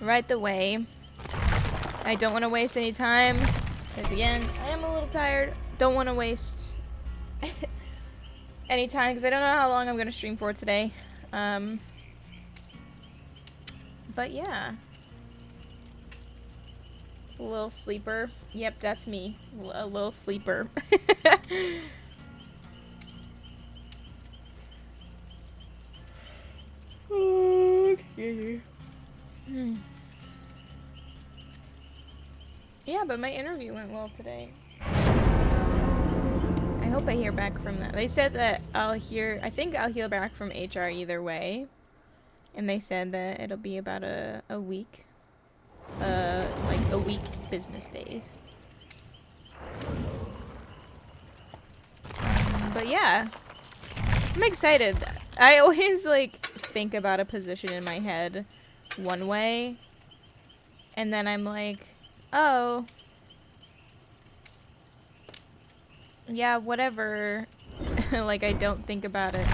right the way. I don't want to waste any time, because again, I am a little tired. Don't want to waste any time, because I don't know how long I'm going to stream for today. But yeah. A little sleeper. Yep, that's me. A little sleeper. Yeah, but my interview went well today. I hope I hear back from them. They said that I think I'll hear back from HR either way. And they said that it'll be about a week. Like a week business days. But yeah. I'm excited. I always like think about a position in my head one way. And then I'm like, oh, yeah, whatever. Like, I don't think about it.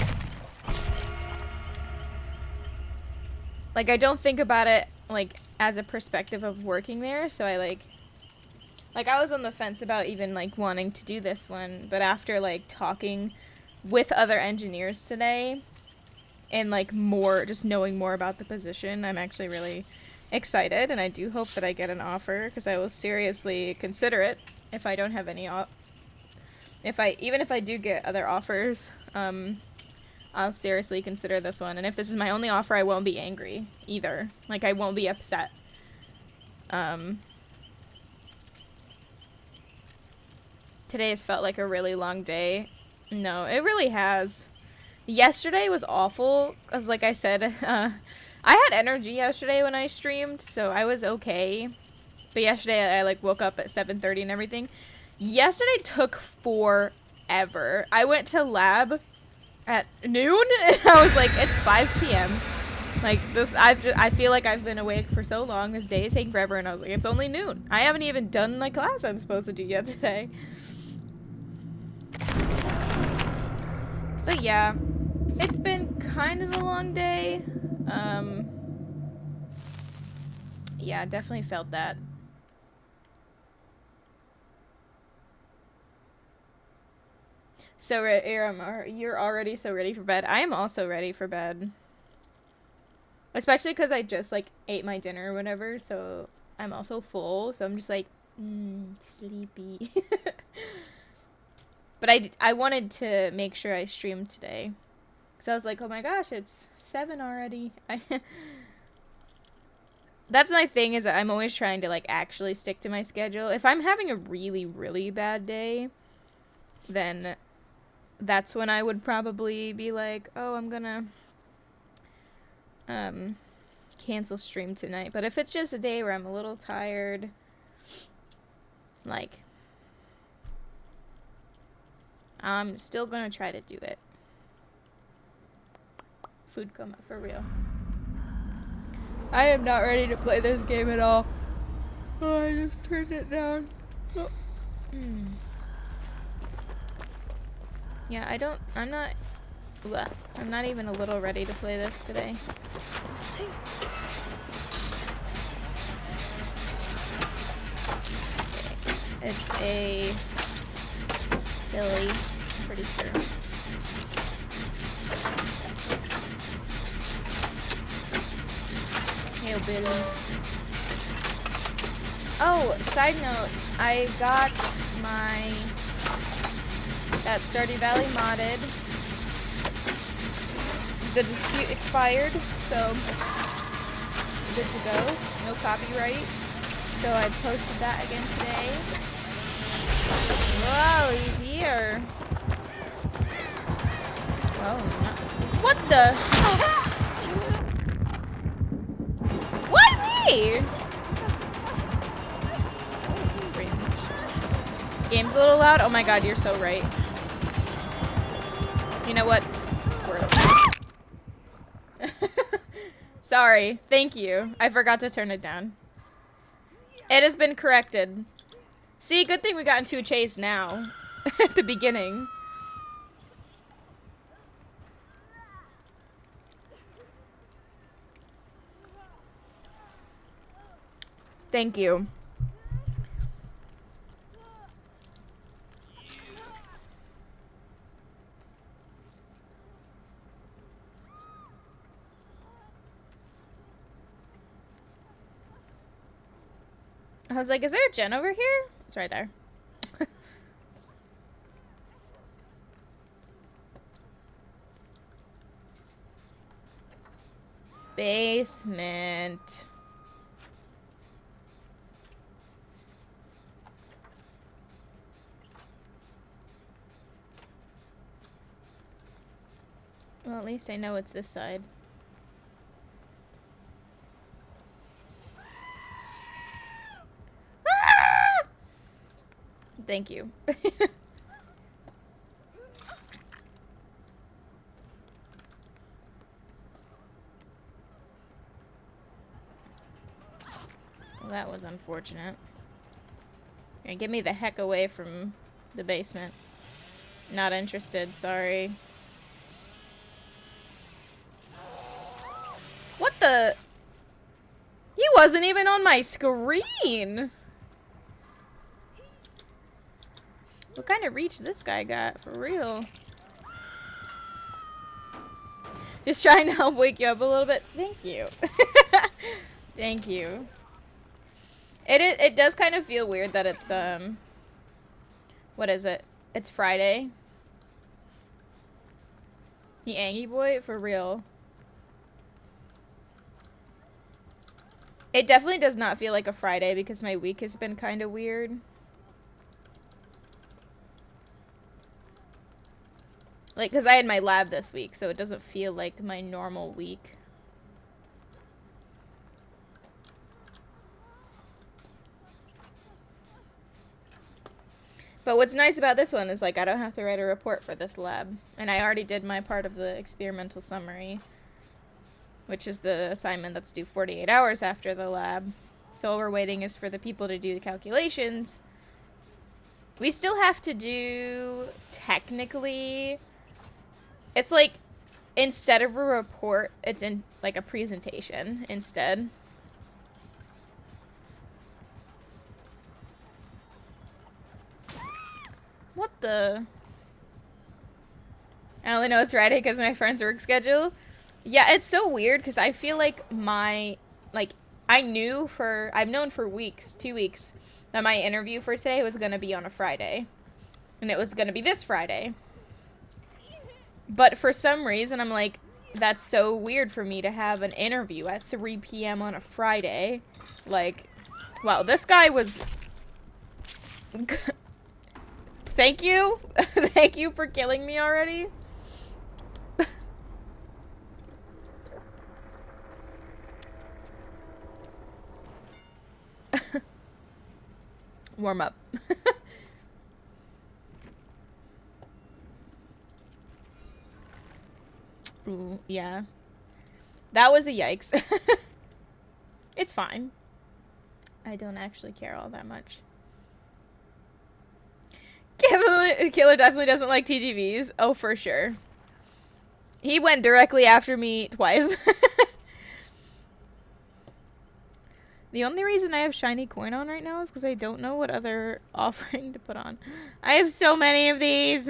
Like, I don't think about it, like, as a perspective of working there. So I, like, I was on the fence about even, like, wanting to do this one. But after, like, talking with other engineers today and, like, just knowing more about the position, I'm actually really excited. And I do hope that I get an offer, because I will seriously consider it if I don't have any even if I do get other offers, I'll seriously consider this one. And if this is my only offer, I won't be angry either. Like, I won't be upset. Today has felt like a really long day. No, it really has. Yesterday was awful, because like I said, I had energy yesterday when I streamed, so I was okay. But yesterday I like woke up at 7:30 and everything. Yesterday took forever. I went to lab at noon and I was like, it's 5 p.m. Like, I feel like I've been awake for so long. This day is taking forever, and I was like, it's only noon. I haven't even done my class I'm supposed to do yet today. But yeah, it's been kind of a long day. Yeah, definitely felt that. So you're already so ready for bed. I am also ready for bed. Especially because I just, like, ate my dinner or whatever, so I'm also full, so I'm just like, sleepy. But I wanted to make sure I streamed today. So I was like, oh my gosh, it's 7 already. That's my thing, is that I'm always trying to, like, actually stick to my schedule. If I'm having a really, really bad day, then that's when I would probably be like, oh, I'm gonna cancel stream tonight. But if it's just a day where I'm a little tired, like, I'm still gonna try to do it. Food coma, for real. I am not ready to play this game at all. Oh, I just turned it down. Oh. Yeah, I'm not even a little ready to play this today. It's a Billy, I'm pretty sure. Hail Billy. Oh, side note, I got that Stardew Valley modded. The dispute expired, so good to go. No copyright. So I posted that again today. Whoa, he's here. Oh, no. What the? Why me? Game's a little loud? Oh my god, you're so right. You know what? Sorry. Thank you. I forgot to turn it down. It has been corrected. See, good thing we got into a chase now. At the beginning. Thank you. I was like, is there a gen over here? It's right there. Basement. Well, at least I know it's this side. Ah! Thank you. Well, that was unfortunate. And get me the heck away from the basement. Not interested, sorry. What the? He wasn't even on my screen! What kind of reach this guy got, for real? Just trying to help wake you up a little bit. Thank you. Thank you. It does kind of feel weird that it's, what is it? It's Friday. The Angie boy? For real. It definitely does not feel like a Friday because my week has been kind of weird. Like, because I had my lab this week, so it doesn't feel like my normal week. But what's nice about this one is, like, I don't have to write a report for this lab. And I already did my part of the experimental summary, which is the assignment that's due 48 hours after the lab. So all we're waiting is for the people to do the calculations. We still have to do, technically, it's like, instead of a report, it's in, like, a presentation instead. What the? I only know it's Friday because of my friend's work schedule. Yeah, it's so weird because I feel like I've known for weeks, 2 weeks, that my interview for today was going to be on a Friday. And it was going to be this Friday. But for some reason, I'm like, that's so weird for me to have an interview at 3 p.m. on a Friday. Like, wow, this guy was... Thank you. Thank you for killing me already. Warm up. Ooh, yeah. That was a yikes. It's fine. I don't actually care all that much. Killer definitely doesn't like TGVs. Oh, for sure. He went directly after me twice. The only reason I have shiny coin on right now is because I don't know what other offering to put on. I have so many of these.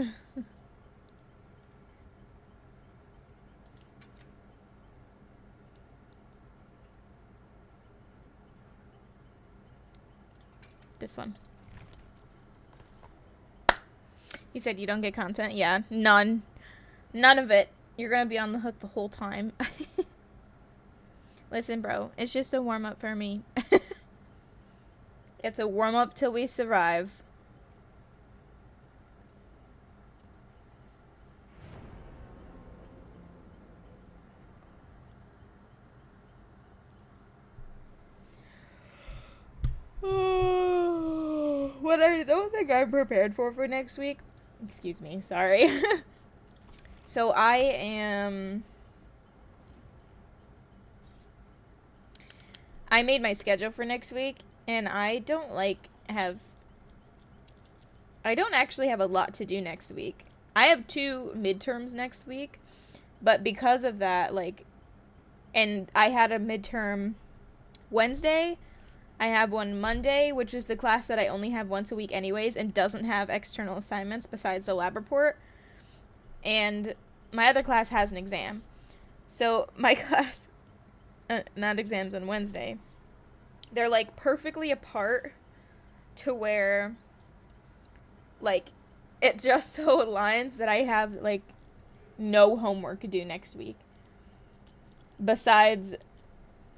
This one. He said you don't get content? Yeah, none. None of it. You're gonna be on the hook the whole time. Listen, bro, it's just a warm-up for me. It's a warm-up till we survive. What I don't think I'm prepared for next week. Excuse me, sorry. So I made my schedule for next week, and I don't actually have a lot to do next week. I have 2 midterms next week, but because of that, like, and I had a midterm Wednesday, I have one Monday, which is the class that I only have once a week anyways and doesn't have external assignments besides the lab report. And my other class has an exam. So my class, that exam's on Wednesday. They're like perfectly apart to where like it just so aligns that I have like no homework to do next week. Besides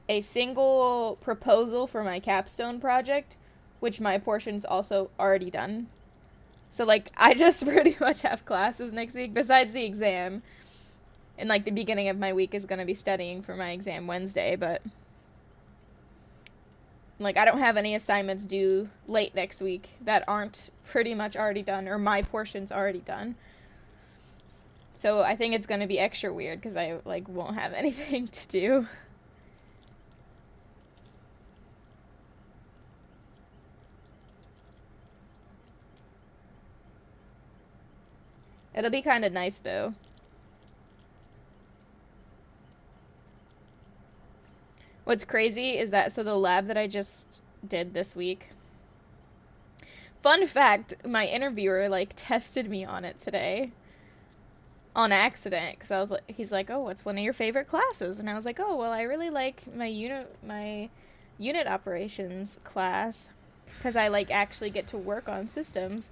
a single proposal for my capstone project, which my portion's also already done. So, like, I just pretty much have classes next week besides the exam. And, like, the beginning of my week is going to be studying for my exam Wednesday, but, like, I don't have any assignments due late next week that aren't pretty much already done, or my portion's already done. So, I think it's going to be extra weird because I, like, won't have anything to do. It'll be kind of nice, though. What's crazy is that, so the lab that I just did this week, fun fact, my interviewer, like, tested me on it today. On accident, because I was like, he's like, oh, what's one of your favorite classes? And I was like, oh, well, I really like my unit operations class, because I, like, actually get to work on systems.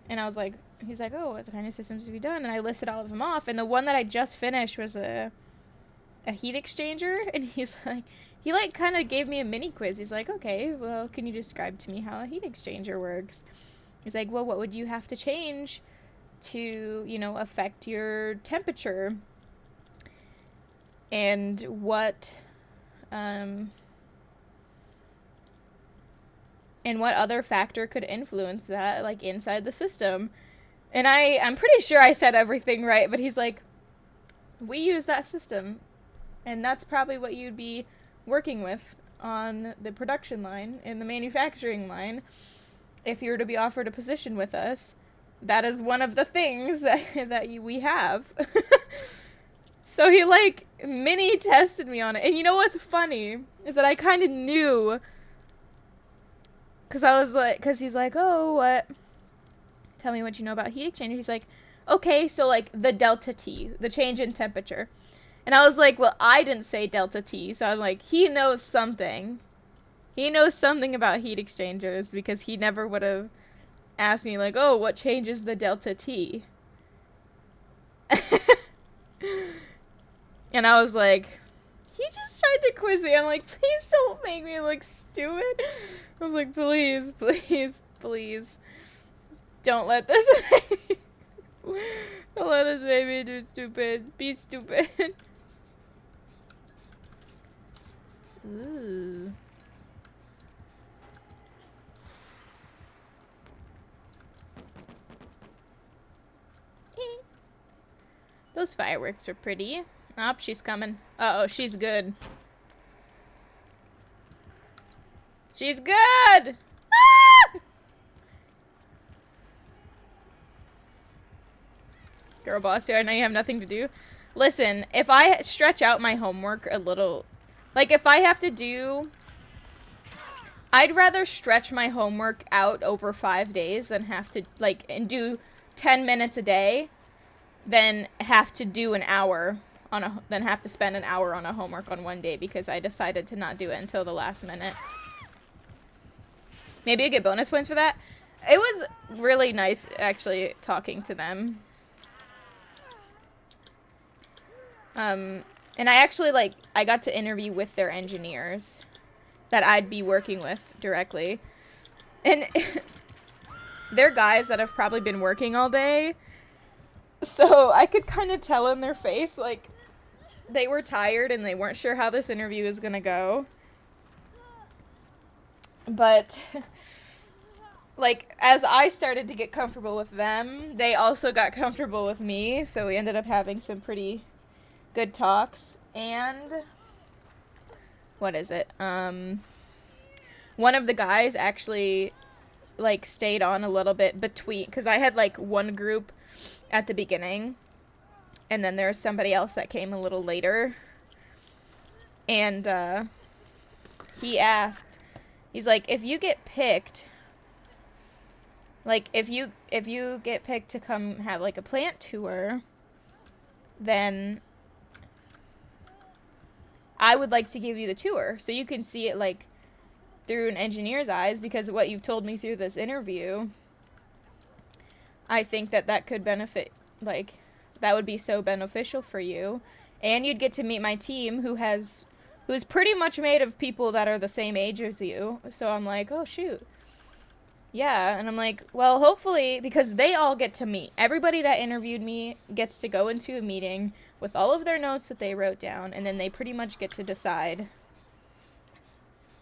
And I was like, he's like, oh, what kind of systems have you done? And I listed all of them off. And the one that I just finished was a heat exchanger. And he's like, he like kind of gave me a mini quiz. He's like, okay, well, can you describe to me how a heat exchanger works? He's like, well, what would you have to change to, you know, affect your temperature? And what other factor could influence that, like, inside the system? And I'm pretty sure I said everything right, but he's like, we use that system, and that's probably what you'd be working with on the production line, in the manufacturing line, if you were to be offered a position with us. That is one of the things that we have. So he, like, mini tested me on it. And you know what's funny is that I kind of knew, because I was like, because he's like, oh, what? Tell me what you know about heat exchanger. He's like, okay, so, like, the delta T, the change in temperature. And I was like, well, I didn't say delta T. So I'm like, he knows something. He knows something about heat exchangers, because he never would have asked me, like, oh, what changes the delta T? And I was like, he just tried to quiz me. I'm like, please don't make me look stupid. I was like, please, please, please. Don't let this don't let this baby do stupid. Be stupid. Ooh. Those fireworks are pretty. Oh, she's coming. Uh-oh, she's good. She's good! Ah! Girl boss here, I know you have nothing to do. Listen, if I stretch out my homework a little, like, if I have to do, I'd rather stretch my homework out over 5 days than have to, like, and do 10 minutes a day than have to do an hour on a, than have to spend an hour on a homework on one day, because I decided to not do it until the last minute. Maybe I get bonus points for that. It was really nice, actually, talking to them. And I actually, like, I got to interview with their engineers that I'd be working with directly. And they're guys that have probably been working all day. So I could kind of tell in their face, like, they were tired and they weren't sure how this interview was gonna go. But, like, as I started to get comfortable with them, they also got comfortable with me. So we ended up having some pretty good talks. And what is it? One of the guys actually, like, stayed on a little bit between, because I had, like, one group at the beginning, and then there's somebody else that came a little later. And he asked He's like, if you get picked, like, if you get picked to come have, like, a plant tour, then I would like to give you the tour so you can see it, like, through an engineer's eyes, because of what you've told me through this interview. I think that could benefit, like, that would be so beneficial for you. And you'd get to meet my team, who's pretty much made of people that are the same age as you. So I'm like, oh, shoot. Yeah, and I'm like, well, hopefully, because they all get to meet. Everybody that interviewed me gets to go into a meeting with all of their notes that they wrote down, and then they pretty much get to decide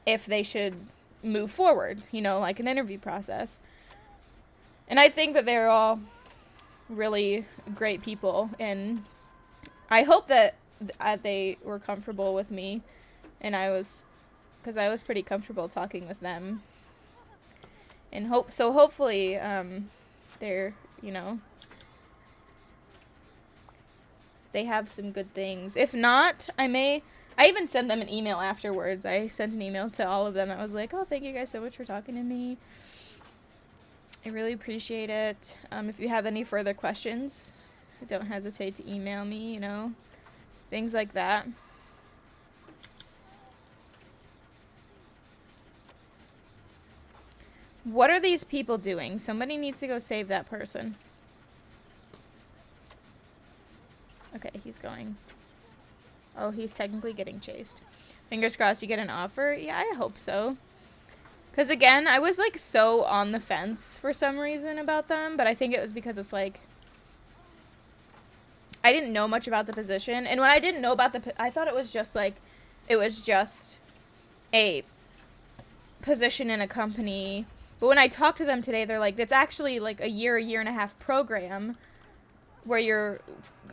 if they should move forward, you know, like an interview process. And I think that they're all really great people, and I hope that they were comfortable with me, and because I was pretty comfortable talking with them, and hopefully they're, you know, they have some good things. If not, I even sent them an email afterwards. I sent an email to all of them. I was like, oh, thank you guys so much for talking to me. I really appreciate it. If you have any further questions, don't hesitate to email me, you know, things like that. What are these people doing? Somebody needs to go save that person. Okay, he's going. Oh, he's technically getting chased. Fingers crossed you get an offer. Yeah, I hope so. Because, again, I was, like, so on the fence for some reason about them. But I think it was because it's, like, I didn't know much about the position. And when I didn't know about I thought it was just, like, it was just a position in a company. But when I talked to them today, they're like, it's actually, like, a year and a half program where you're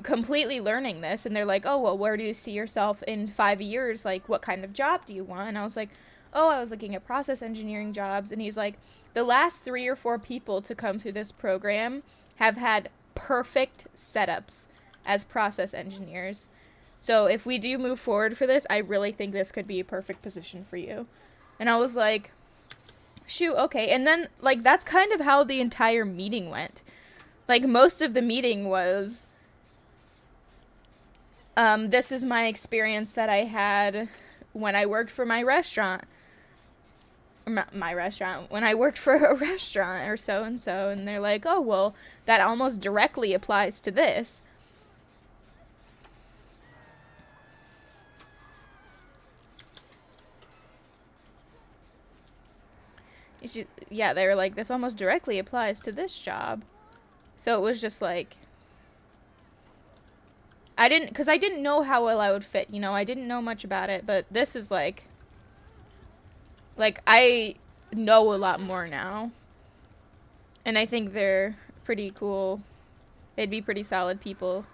completely learning this. And they're like, oh, well, where do you see yourself in 5 years? Like, what kind of job do you want? And I was like, oh, I was looking at process engineering jobs. And he's like, the last 3 or 4 people to come through this program have had perfect setups as process engineers. So if we do move forward for this, I really think this could be a perfect position for you. And I was like, shoot, okay. And then, like, that's kind of how the entire meeting went. Like, most of the meeting was, this is my experience that I had when I worked for my restaurant. When I worked for a restaurant or so-and-so. And they're like, oh, well, that almost directly applies to this. Yeah, they were like, this almost directly applies to this job. So it was just like, because I didn't know how well I would fit, you know, I didn't know much about it, but this is like, I know a lot more now. And I think they're pretty cool. They'd be pretty solid people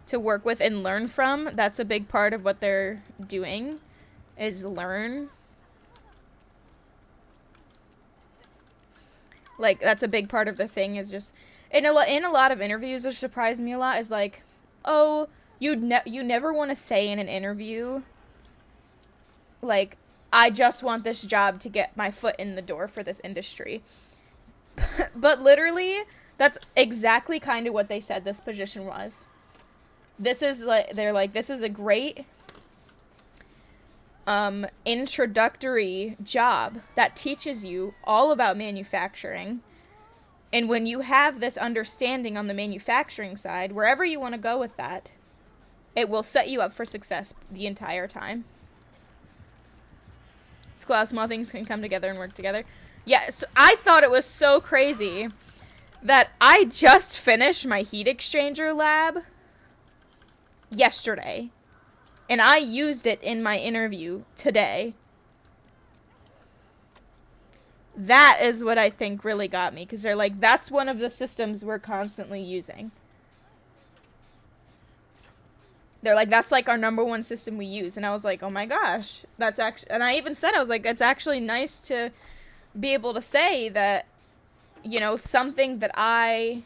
to work with and learn from. That's a big part of what they're doing, is learn. Like, that's a big part of the thing, is just, in a lot of interviews, which surprised me a lot, is like, oh, you never want to say in an interview, like, I just want this job to get my foot in the door for this industry. But literally, that's exactly kind of what they said this position was. This is, like, they're like, this is a great introductory job that teaches you all about manufacturing. And when you have this understanding on the manufacturing side, wherever you want to go with that, it will set you up for success the entire time. It's cool how small things can come together and work together. Yeah, so I thought it was so crazy that I just finished my heat exchanger lab yesterday. And I used it in my interview today. That is what I think really got me. Because they're like, that's one of the systems we're constantly using. They're like, that's like our #1 system we use. And I was like, oh my gosh. That's actually, and I even said, I was like, it's actually nice to be able to say that, you know, something that I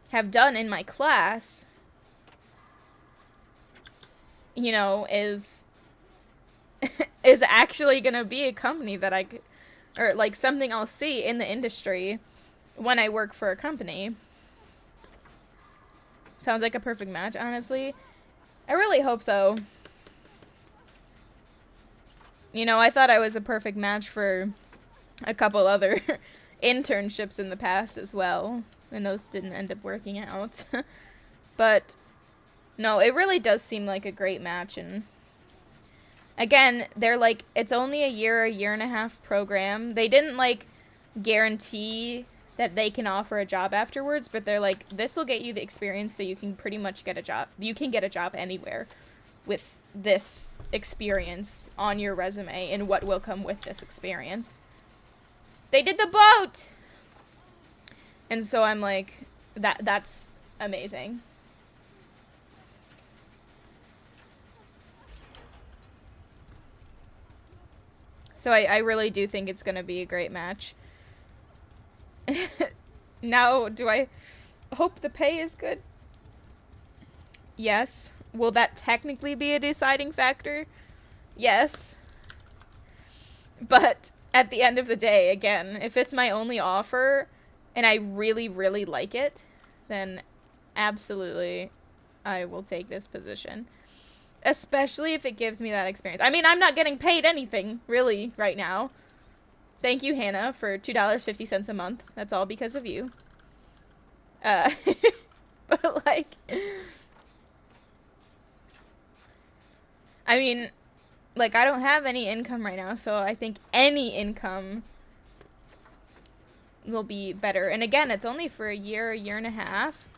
have done in my class, you know, is is actually gonna be a company that or like something I'll see in the industry when I work for a company. Sounds like a perfect match, honestly. I really hope so. You know, I thought I was a perfect match for a couple other internships in the past as well, and those didn't end up working out. But no, it really does seem like a great match. And again, they're like, it's only a year and a half program. They didn't like guarantee that they can offer a job afterwards, but they're like, this will get you the experience so you can pretty much get a job. You can get a job anywhere with this experience on your resume and what will come with this experience. They did the boat! And so I'm like, that's amazing. So I really do think it's going to be a great match. Now, do I hope the pay is good? Yes. Will that technically be a deciding factor? Yes. But at the end of the day, again, if it's my only offer and I really, really like it, then absolutely I will take this position. Especially if it gives me that experience. I mean, I'm not getting paid anything, really, right now. Thank you, Hannah, for $2.50 a month. That's all because of you. But, like... I mean, like, I don't have any income right now, so I think any income will be better. And again, it's only for a year and a half.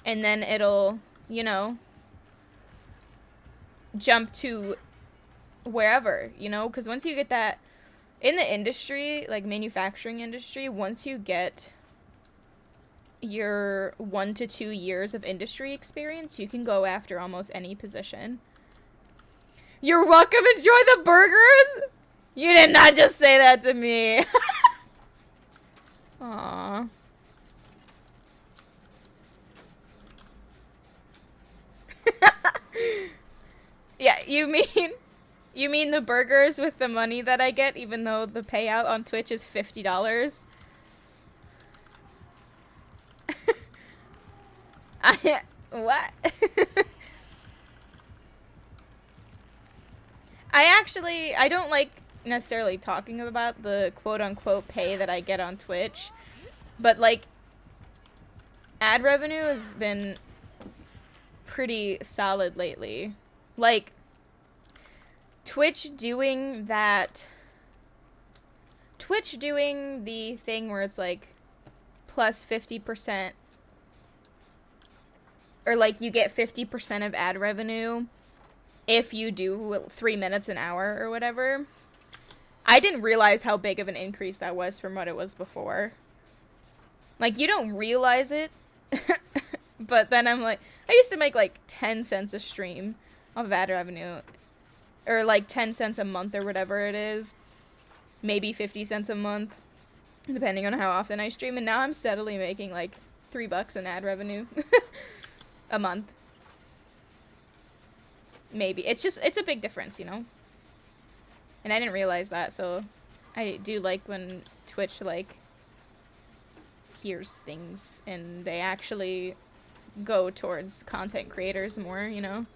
And then it'll, you know, jump to wherever, you know? Because once you get that... In the industry, like manufacturing industry, once you get your 1 to 2 years of industry experience, you can go after almost any position. You're welcome. Enjoy the burgers. You did not just say that to me. Aww. Yeah, you mean the burgers with the money that I get, even though the payout on Twitch is $50? What? I don't like necessarily talking about the quote-unquote pay that I get on Twitch, but, like, ad revenue has been pretty solid lately. Like, Twitch doing the thing where it's, like, plus 50%, or, like, you get 50% of ad revenue if you do 3 minutes an hour or whatever. I didn't realize how big of an increase that was from what it was before. Like, you don't realize it, but then I'm like, I used to make like 10 cents a stream of ad revenue, or like 10 cents a month or whatever it is, maybe 50 cents a month, depending on how often I stream, and now I'm steadily making like $3 in ad revenue a month. Maybe. It's a big difference, you know? And I didn't realize that, so I do like when Twitch, like, hears things and they actually go towards content creators more, you know?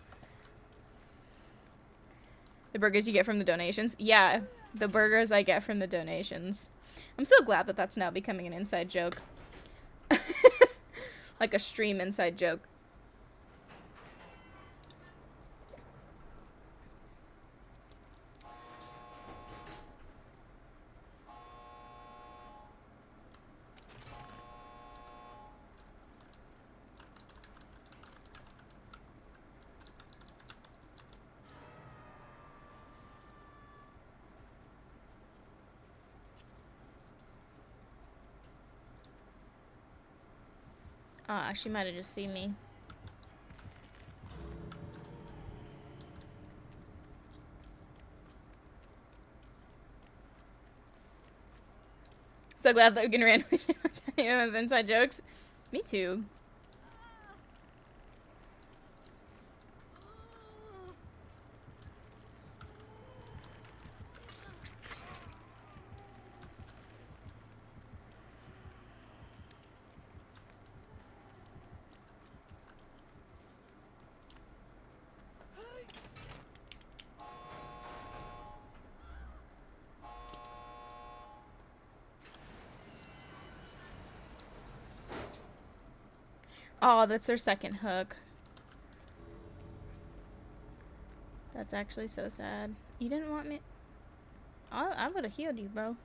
The burgers you get from the donations? Yeah, the burgers I get from the donations. I'm so glad that that's now becoming an inside joke. Like a stream inside joke. Ah, she might have just seen me. So glad that we can randomly share with inside jokes. Me too. Oh, that's their second hook. That's actually so sad. You didn't want me... I would have healed you, bro.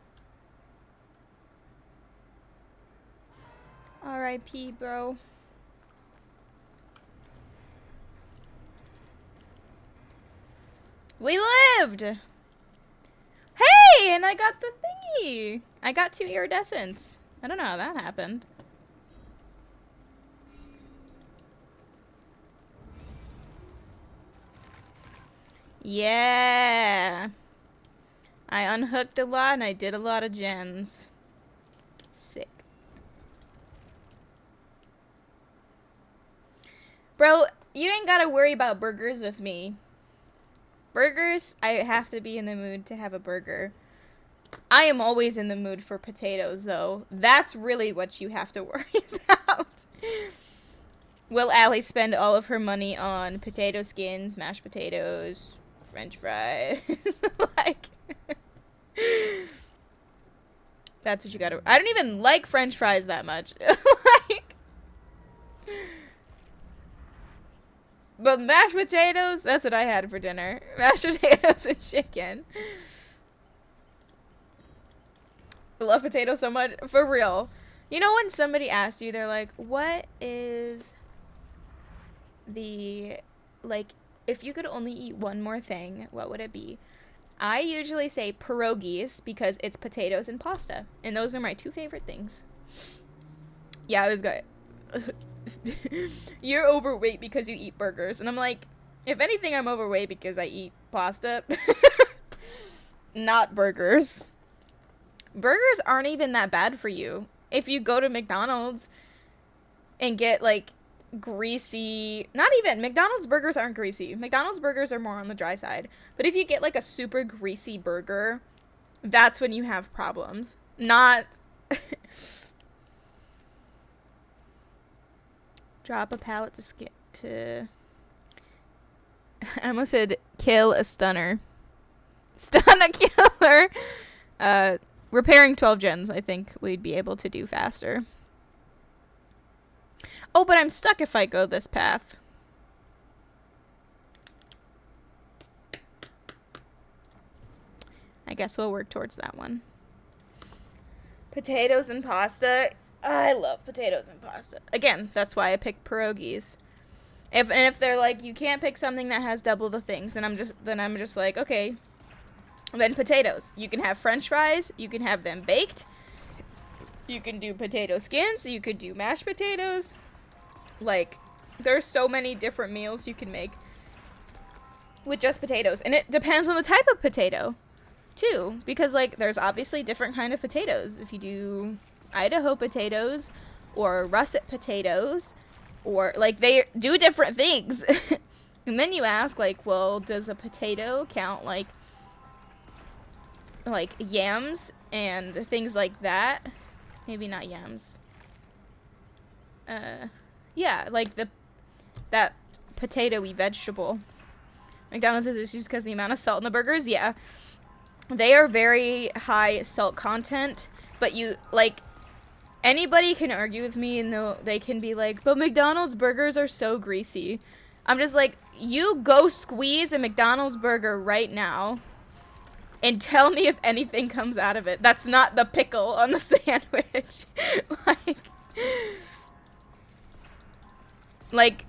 R.I.P., bro. We lived! Hey! And I got the thingy! I got 2 iridescents. I don't know how that happened. Yeah! I unhooked a lot and I did a lot of gens. Sick. Bro, you ain't gotta worry about burgers with me. Burgers, I have to be in the mood to have a burger. I am always in the mood for potatoes, though. That's really what you have to worry about. Will Allie spend all of her money on potato skins, mashed potatoes, French fries? Like, that's what you gotta... I don't even like French fries that much. Like... But mashed potatoes, that's what I had for dinner. Mashed potatoes and chicken. I love potatoes so much. For real. You know when somebody asks you, they're like, what is the... Like, if you could only eat one more thing, what would it be? I usually say pierogies because it's potatoes and pasta. And those are my 2 favorite things. Yeah, I was good. You're overweight because you eat burgers. And I'm like, if anything, I'm overweight because I eat pasta. Not burgers. Burgers aren't even that bad for you. If you go to McDonald's and get, like, greasy... Not even. McDonald's burgers aren't greasy. McDonald's burgers are more on the dry side. But if you get, like, a super greasy burger, that's when you have problems. Not... Drop a pallet to I almost said kill a stunner. Stun a killer. Repairing 12 gens, I think we'd be able to do faster. Oh, but I'm stuck if I go this path. I guess we'll work towards that one. Potatoes and pasta. I love potatoes and pasta. Again, that's why I picked pierogies. If they're like, you can't pick something that has double the things, then I'm just like, okay. Then potatoes. You can have French fries. You can have them baked. You can do potato skins. You could do mashed potatoes. Like, there's so many different meals you can make with just potatoes. And it depends on the type of potato, too. Because, like, there's obviously different kind of potatoes. If you do Idaho potatoes or russet potatoes, or like they do different things. And then you ask, like, well, does a potato count like yams and things like that? Maybe not yams. Yeah, like that potato-y vegetable. McDonald's has issues because of the amount of salt in the burgers. Yeah, they are very high salt content, but you like. Anybody can argue with me and they can be like, but McDonald's burgers are so greasy. I'm just like, you go squeeze a McDonald's burger right now and tell me if anything comes out of it. That's not the pickle on the sandwich. like,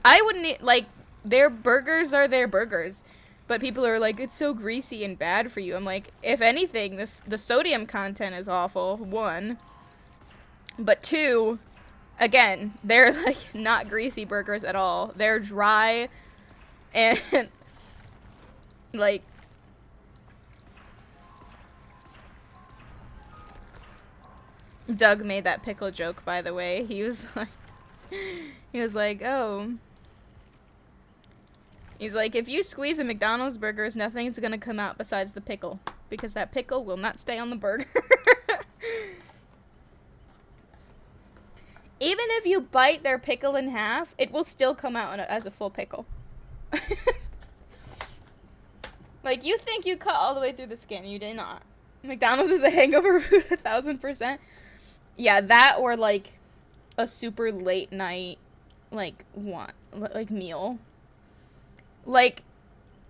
I wouldn't, like, their burgers are their burgers. But people are like, it's so greasy and bad for you. I'm like, if anything, the sodium content is awful, 1. But 2, again, they're, like, not greasy burgers at all. They're dry and, like... Doug made that pickle joke, by the way. He was like, oh... He's like, if you squeeze a McDonald's burgers, nothing's gonna come out besides the pickle. Because that pickle will not stay on the burger. Even if you bite their pickle in half, it will still come out as a full pickle. Like, you think you cut all the way through the skin. You did not. McDonald's is a hangover food 1000%. Yeah, that or, like, a super late night like meal. Like,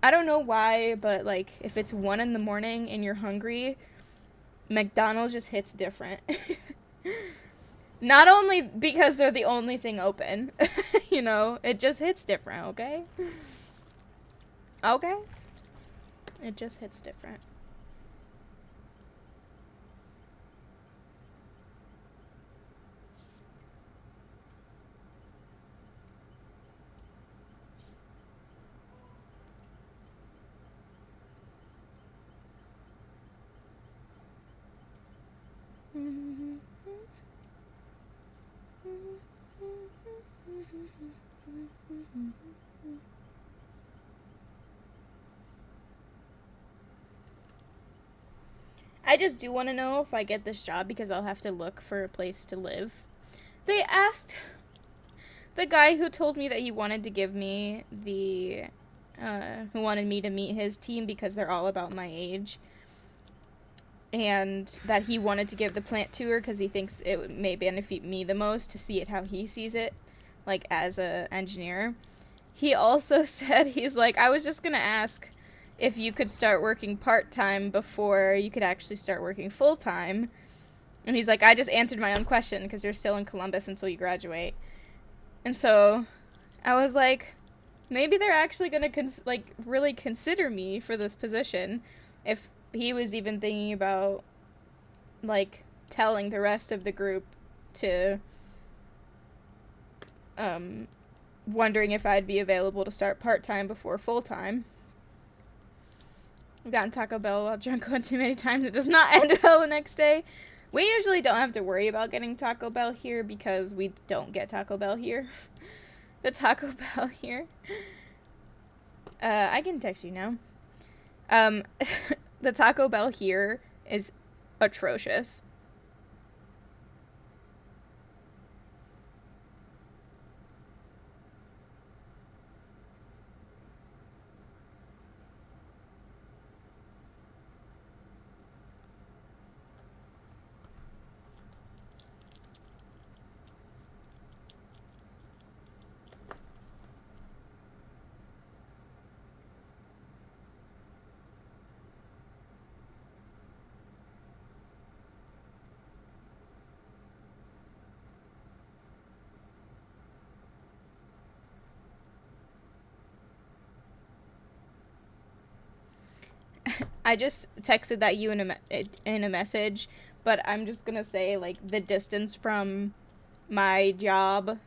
I don't know why, but like if it's 1 in the morning and you're hungry, McDonald's just hits different. Not only because they're the only thing open, you know, it just hits different, okay? Okay? It just hits different. I just do want to know if I get this job because I'll have to look for a place to live. They asked the guy who told me that he wanted to give me the who wanted me to meet his team because they're all about my age, and that he wanted to give the plant tour because he thinks it may benefit me the most to see it how he sees it, like as a engineer. He also said, he's like, I was just gonna ask if you could start working part-time before you could actually start working full-time. And he's like, I just answered my own question because you're still in Columbus until you graduate. And so I was like, maybe they're actually going to really consider me for this position if he was even thinking about like telling the rest of the group to wondering if I'd be available to start part-time before full-time. I've gotten Taco Bell while drunk one too many times. It does not end well the next day. We usually don't have to worry about getting Taco Bell here because we don't get Taco Bell here. The Taco Bell here. I can text you now. The Taco Bell here is atrocious. I just texted that you in a message, but I'm just gonna say, like, the distance from my job,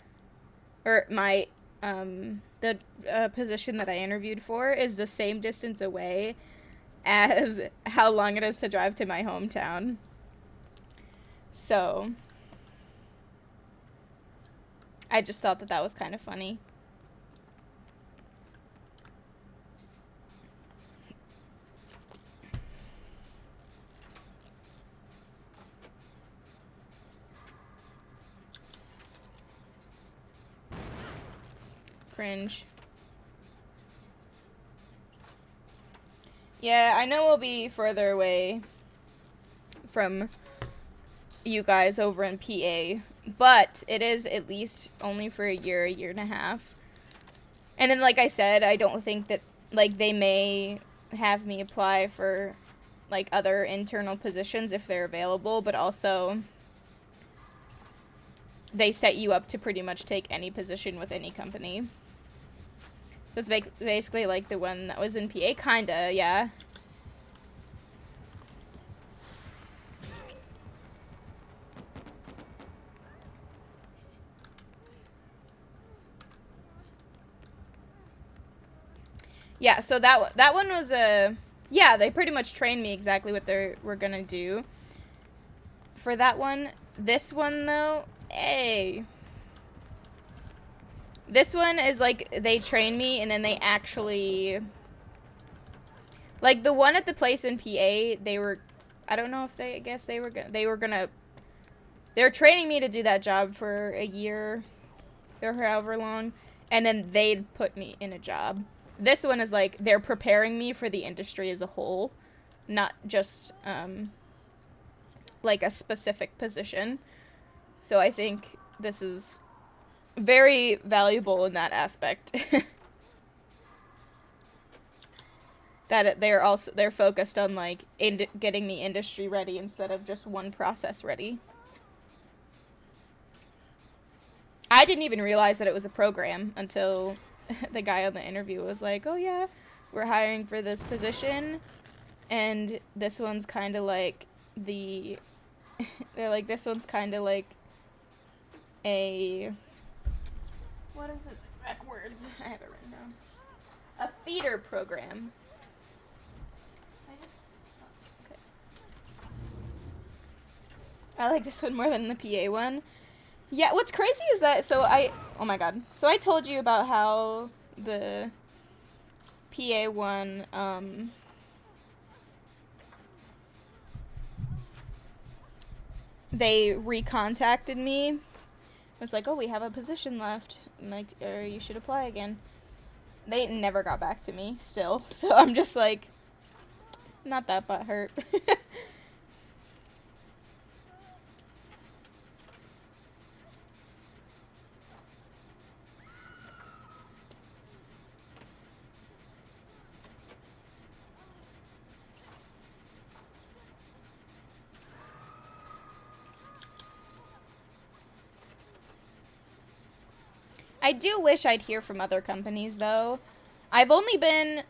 or my, the position that I interviewed for is the same distance away as how long it is to drive to my hometown. So, I just thought that that was kind of funny. Cringe. Yeah, I know we'll be further away from you guys over in PA, but it is at least only for a year and a half. And then, like I said, I don't think that, like, they may have me apply for, like, other internal positions if they're available, but also they set you up to pretty much take any position with any company. It was basically like the one that was in PA, kinda, yeah. Yeah, so that one was yeah, they pretty much trained me exactly what they were gonna do for that one. This one, though, hey. This one is like, they train me and then they actually, like, the one at the place in PA, they were, I don't know if they, I guess they were training me to do that job for a year or however long, and then they'd put me in a job. This one is like, they're preparing me for the industry as a whole, not just, like, a specific position. So I think this is very valuable in that aspect. That they're focused on like getting the industry ready instead of just one process ready. I didn't even realize that it was a program until the guy on the interview was like, "Oh yeah, we're hiring for this position, and this one's kind of like the." They're like, "This one's kind of like a." What is his exact words? I have it written down. A feeder program. Okay. I like this one more than the PA one. Yeah, what's crazy is that, oh my god. So I told you about how the PA one, they recontacted me. It was like, oh, we have a position left. I'm like, or you should apply again. They never got back to me, still. So I'm just like, not that butthurt. I do wish I'd hear from other companies, though. I've only been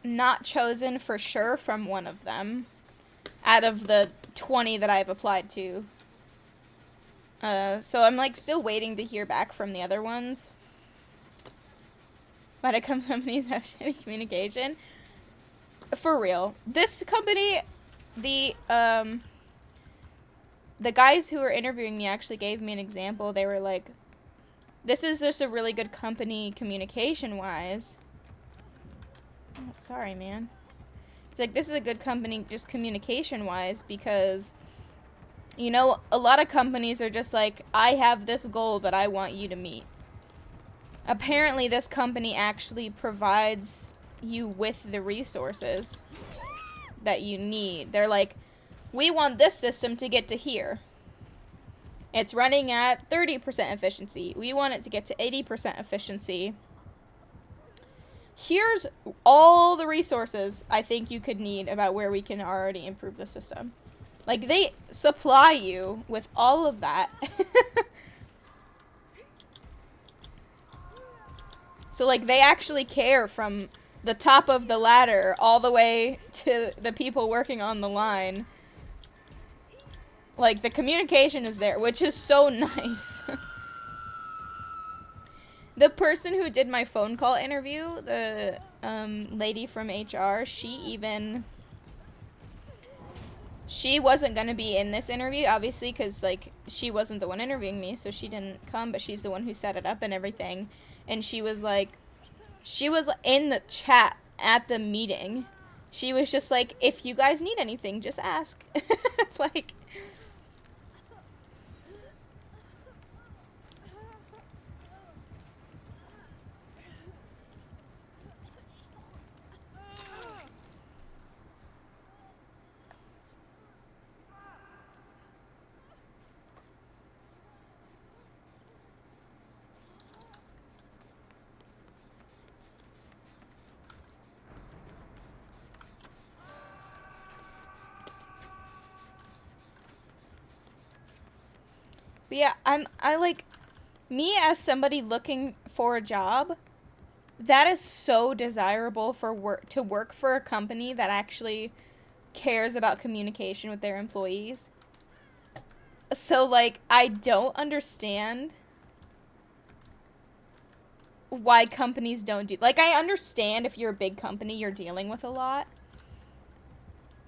not chosen for sure from one of them out of the 20 that I've applied to. So I'm, like, still waiting to hear back from the other ones. But companies have shitty communication. For real. This company, the guys who were interviewing me actually gave me an example. They were like, this is just a really good company communication-wise. Oh, sorry, man. It's like, this is a good company just communication-wise because, you know, a lot of companies are just like, I have this goal that I want you to meet. Apparently, this company actually provides you with the resources that you need. They're like, we want this system to get to here. It's running at 30% efficiency. We want it to get to 80% efficiency. Here's all the resources I think you could need about where we can already improve the system. Like, they supply you with all of that. So, like, they actually care from the top of the ladder all the way to the people working on the line. Like, the communication is there, which is so nice. The person who did my phone call interview, the lady from HR, she wasn't going to be in this interview, obviously, because, like, she wasn't the one interviewing me, so she didn't come, but she's the one who set it up and everything. And she was, like, she was in the chat at the meeting. She was just like, if you guys need anything, just ask. Like... But yeah, I like, me as somebody looking for a job, that is so desirable for to work for a company that actually cares about communication with their employees. So, like, I don't understand why companies don't do... Like, I understand if you're a big company, you're dealing with a lot.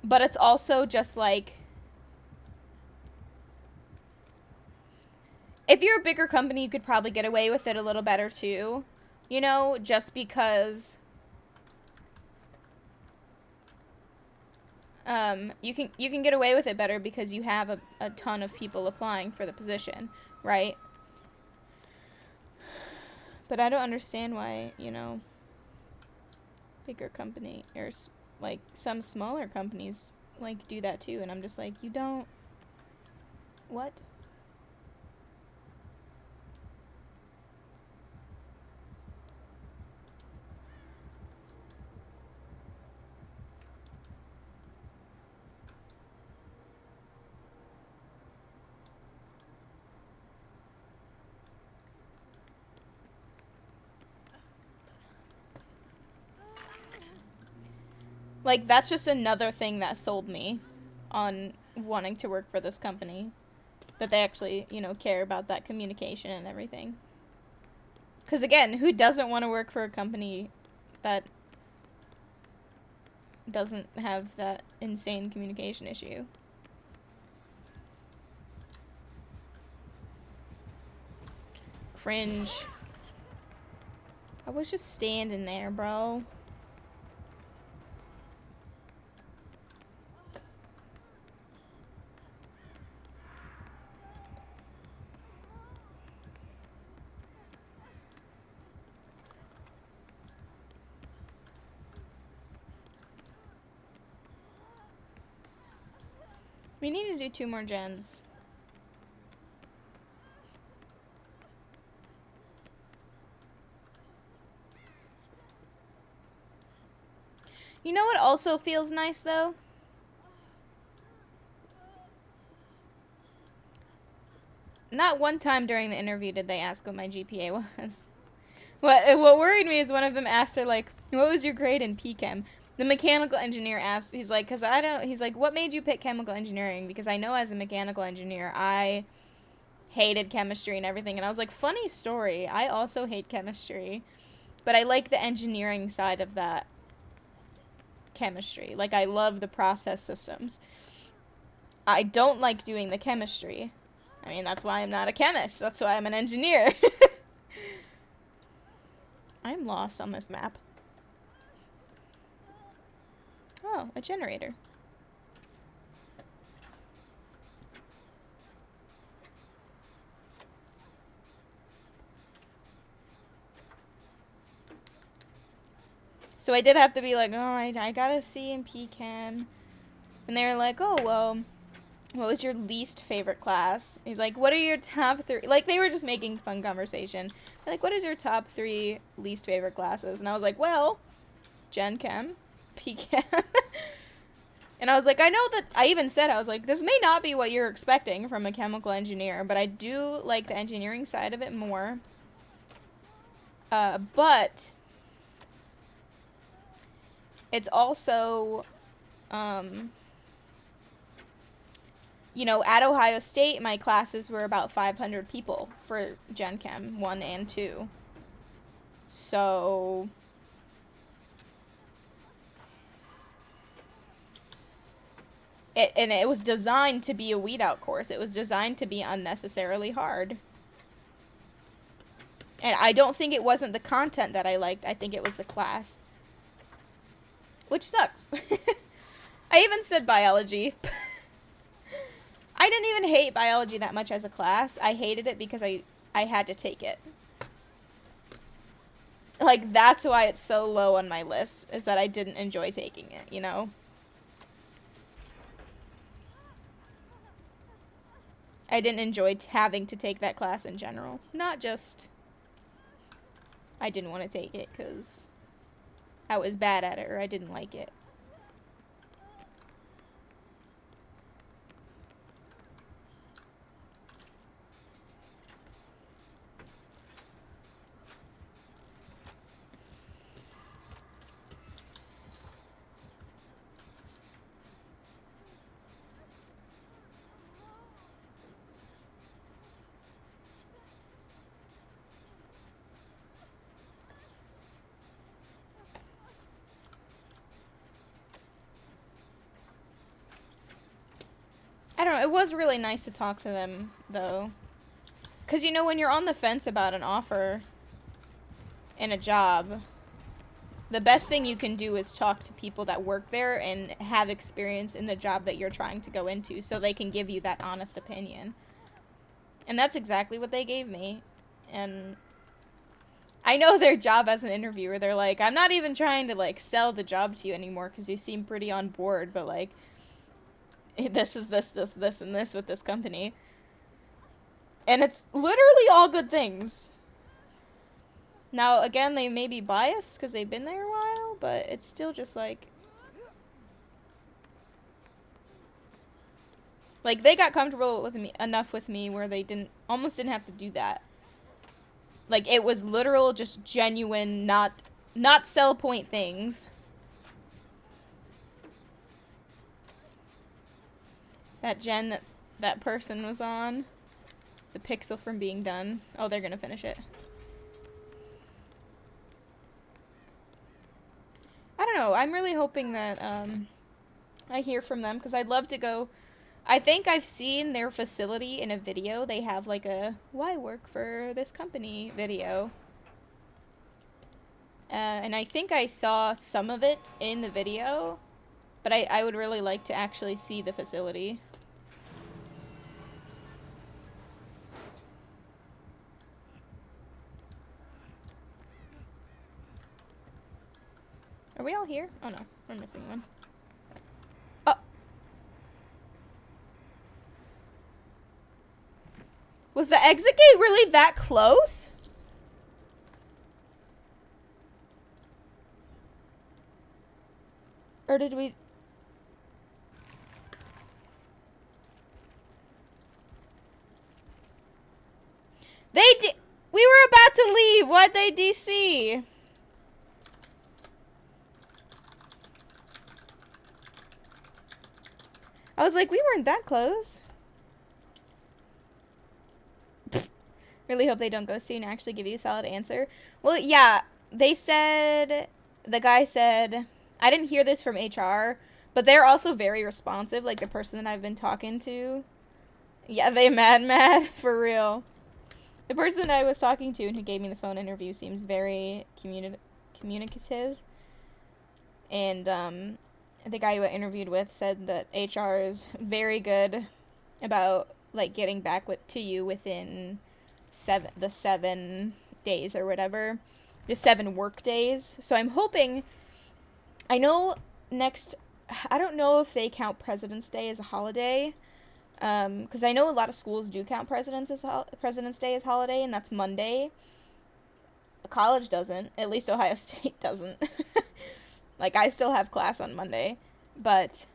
But it's also just, like... If you're a bigger company, you could probably get away with it a little better, too. You know, just because... you can get away with it better because you have a ton of people applying for the position, right? But I don't understand why, you know, bigger company, or, like, some smaller companies, like, do that too. And I'm just like, you don't... What? Like, that's just another thing that sold me on wanting to work for this company. That they actually, you know, care about that communication and everything. Because, again, who doesn't want to work for a company that doesn't have that insane communication issue? Cringe. I was just standing there, bro. We need to do 2 more gens. You know what also feels nice, though? Not one time during the interview did they ask what my GPA was. What worried me is one of them asked her, like, what was your grade in PChem? The mechanical engineer asked, he's like, he's like, what made you pick chemical engineering? Because I know as a mechanical engineer, I hated chemistry and everything. And I was like, funny story. I also hate chemistry. But I like the engineering side of that chemistry. Like, I love the process systems. I don't like doing the chemistry. I mean, that's why I'm not a chemist. That's why I'm an engineer. I'm lost on this map. Oh, a generator. So I did have to be like, oh, I got a C in PChem. And they were like, oh, well, what was your least favorite class? He's like, what are your top 3? Like, they were just making fun conversation. They're like, what is your top 3 least favorite classes? And I was like, well, Gen Chem, PChem. And I was like, I know that, I even said, I was like, this may not be what you're expecting from a chemical engineer, but I do like the engineering side of it more. But it's also, you know, at Ohio State, my classes were about 500 people for Gen Chem 1 and 2. So it was designed to be a weed out course. It was designed to be unnecessarily hard. And I don't think it wasn't the content that I liked. I think it was the class. Which sucks. I even said biology. I didn't even hate biology that much as a class. I hated it because I had to take it. Like, that's why it's so low on my list, is that I didn't enjoy taking it, you know? I didn't enjoy having to take that class in general. Not just I didn't want to take it because I was bad at it or I didn't like it. I don't know, it was really nice to talk to them, though. Because, you know, when you're on the fence about an offer in a job, the best thing you can do is talk to people that work there and have experience in the job that you're trying to go into so they can give you that honest opinion. And that's exactly what they gave me. And I know their job as an interviewer, they're like, I'm not even trying to, like, sell the job to you anymore because you seem pretty on board, but, like, this is this, and this with this company. And it's literally all good things. Now, again, they may be biased because they've been there a while, but it's still just like... Like, they got comfortable with me enough with me where they almost didn't have to do that. Like, it was literal, just genuine, not sell point things. That gen that person was on. It's a pixel from being done. Oh, they're gonna finish it. I don't know. I'm really hoping that I hear from them because I'd love to go. I think I've seen their facility in a video. They have like a why work for this company video. And I think I saw some of it in the video, but I would really like to actually see the facility. Are we all here? Oh no, we're missing one. Oh! Was the exit gate really that close? Or did we... We were about to leave! Why'd they DC? I was like, we weren't that close. Really hope they don't go soon and actually give you a solid answer. Well, yeah, they said... The guy said... I didn't hear this from HR, but they're also very responsive, like the person that I've been talking to. Yeah, they mad, for real. The person that I was talking to and who gave me the phone interview seems very communicative. And the guy who I interviewed with said that HR is very good about like getting back to you within the 7 days or whatever. The 7 work days. So I'm hoping... I know I don't know if they count President's Day as a holiday. Because I know a lot of schools do count President's Day as holiday, and that's Monday. College doesn't. At least Ohio State doesn't. Like, I still have class on Monday. But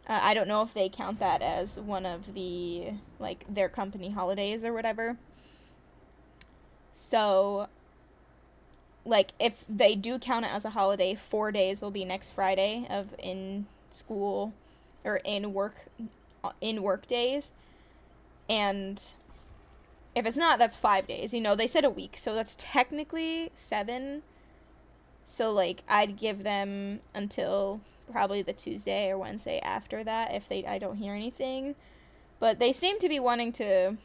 I don't know if they count that as one of the, like, their company holidays or whatever. So, like, if they do count it as a holiday, 4 days will be next Friday of in-school... or in work days, and if it's not, that's 5 days. You know, they said a week, so that's technically 7. So like I'd give them until probably the Tuesday or Wednesday after that if I don't hear anything. But they seem to be wanting to,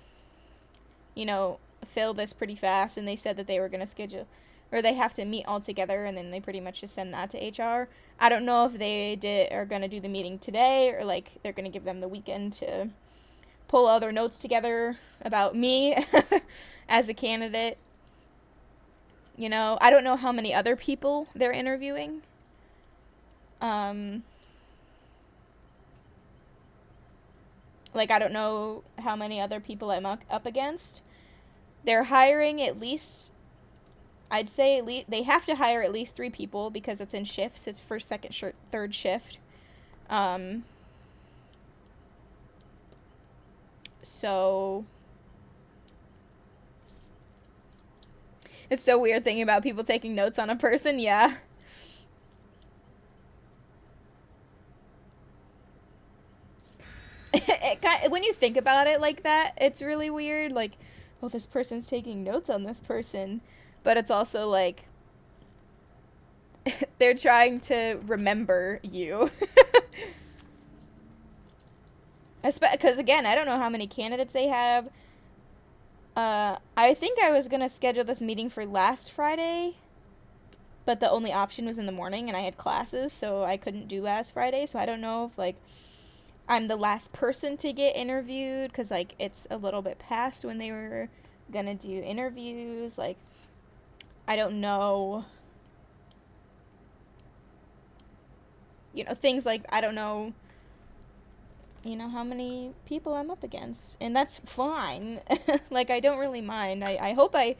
you know, fill this pretty fast, and they said that they were gonna schedule, or they have to meet all together, and then they pretty much just send that to HR. I don't know if they are going to do the meeting today, or, like, they're going to give them the weekend to pull all their notes together about me as a candidate. You know, I don't know how many other people they're interviewing. Like, I don't know how many other people I'm up against. They're hiring at least... I'd say they have to hire at least 3 people because it's in shifts. It's first, second, third shift. So it's so weird thinking about people taking notes on a person. Yeah. When you think about it like that, it's really weird. Like, well, this person's taking notes on this person. But it's also, like, they're trying to remember you. Because, again, I don't know how many candidates they have. I think I was going to schedule this meeting for last Friday. But the only option was in the morning, and I had classes, so I couldn't do last Friday. So I don't know if, like, I'm the last person to get interviewed. Because, like, it's a little bit past when they were going to do interviews. Like... I don't know, you know, things like, I don't know, you know, how many people I'm up against, and that's fine. Like, I don't really mind. I hope I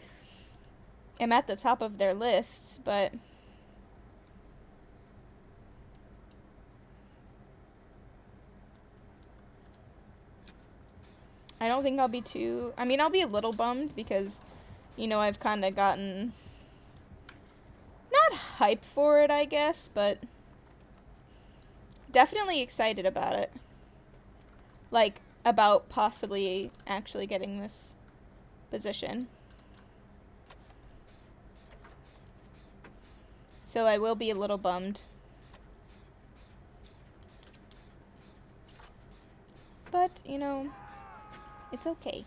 am at the top of their lists, but I don't think I'll be I'll be a little bummed because, you know, I've kind of gotten... not hype for it, I guess, but definitely excited about it. Like, about possibly actually getting this position. So I will be a little bummed. But, you know, it's okay.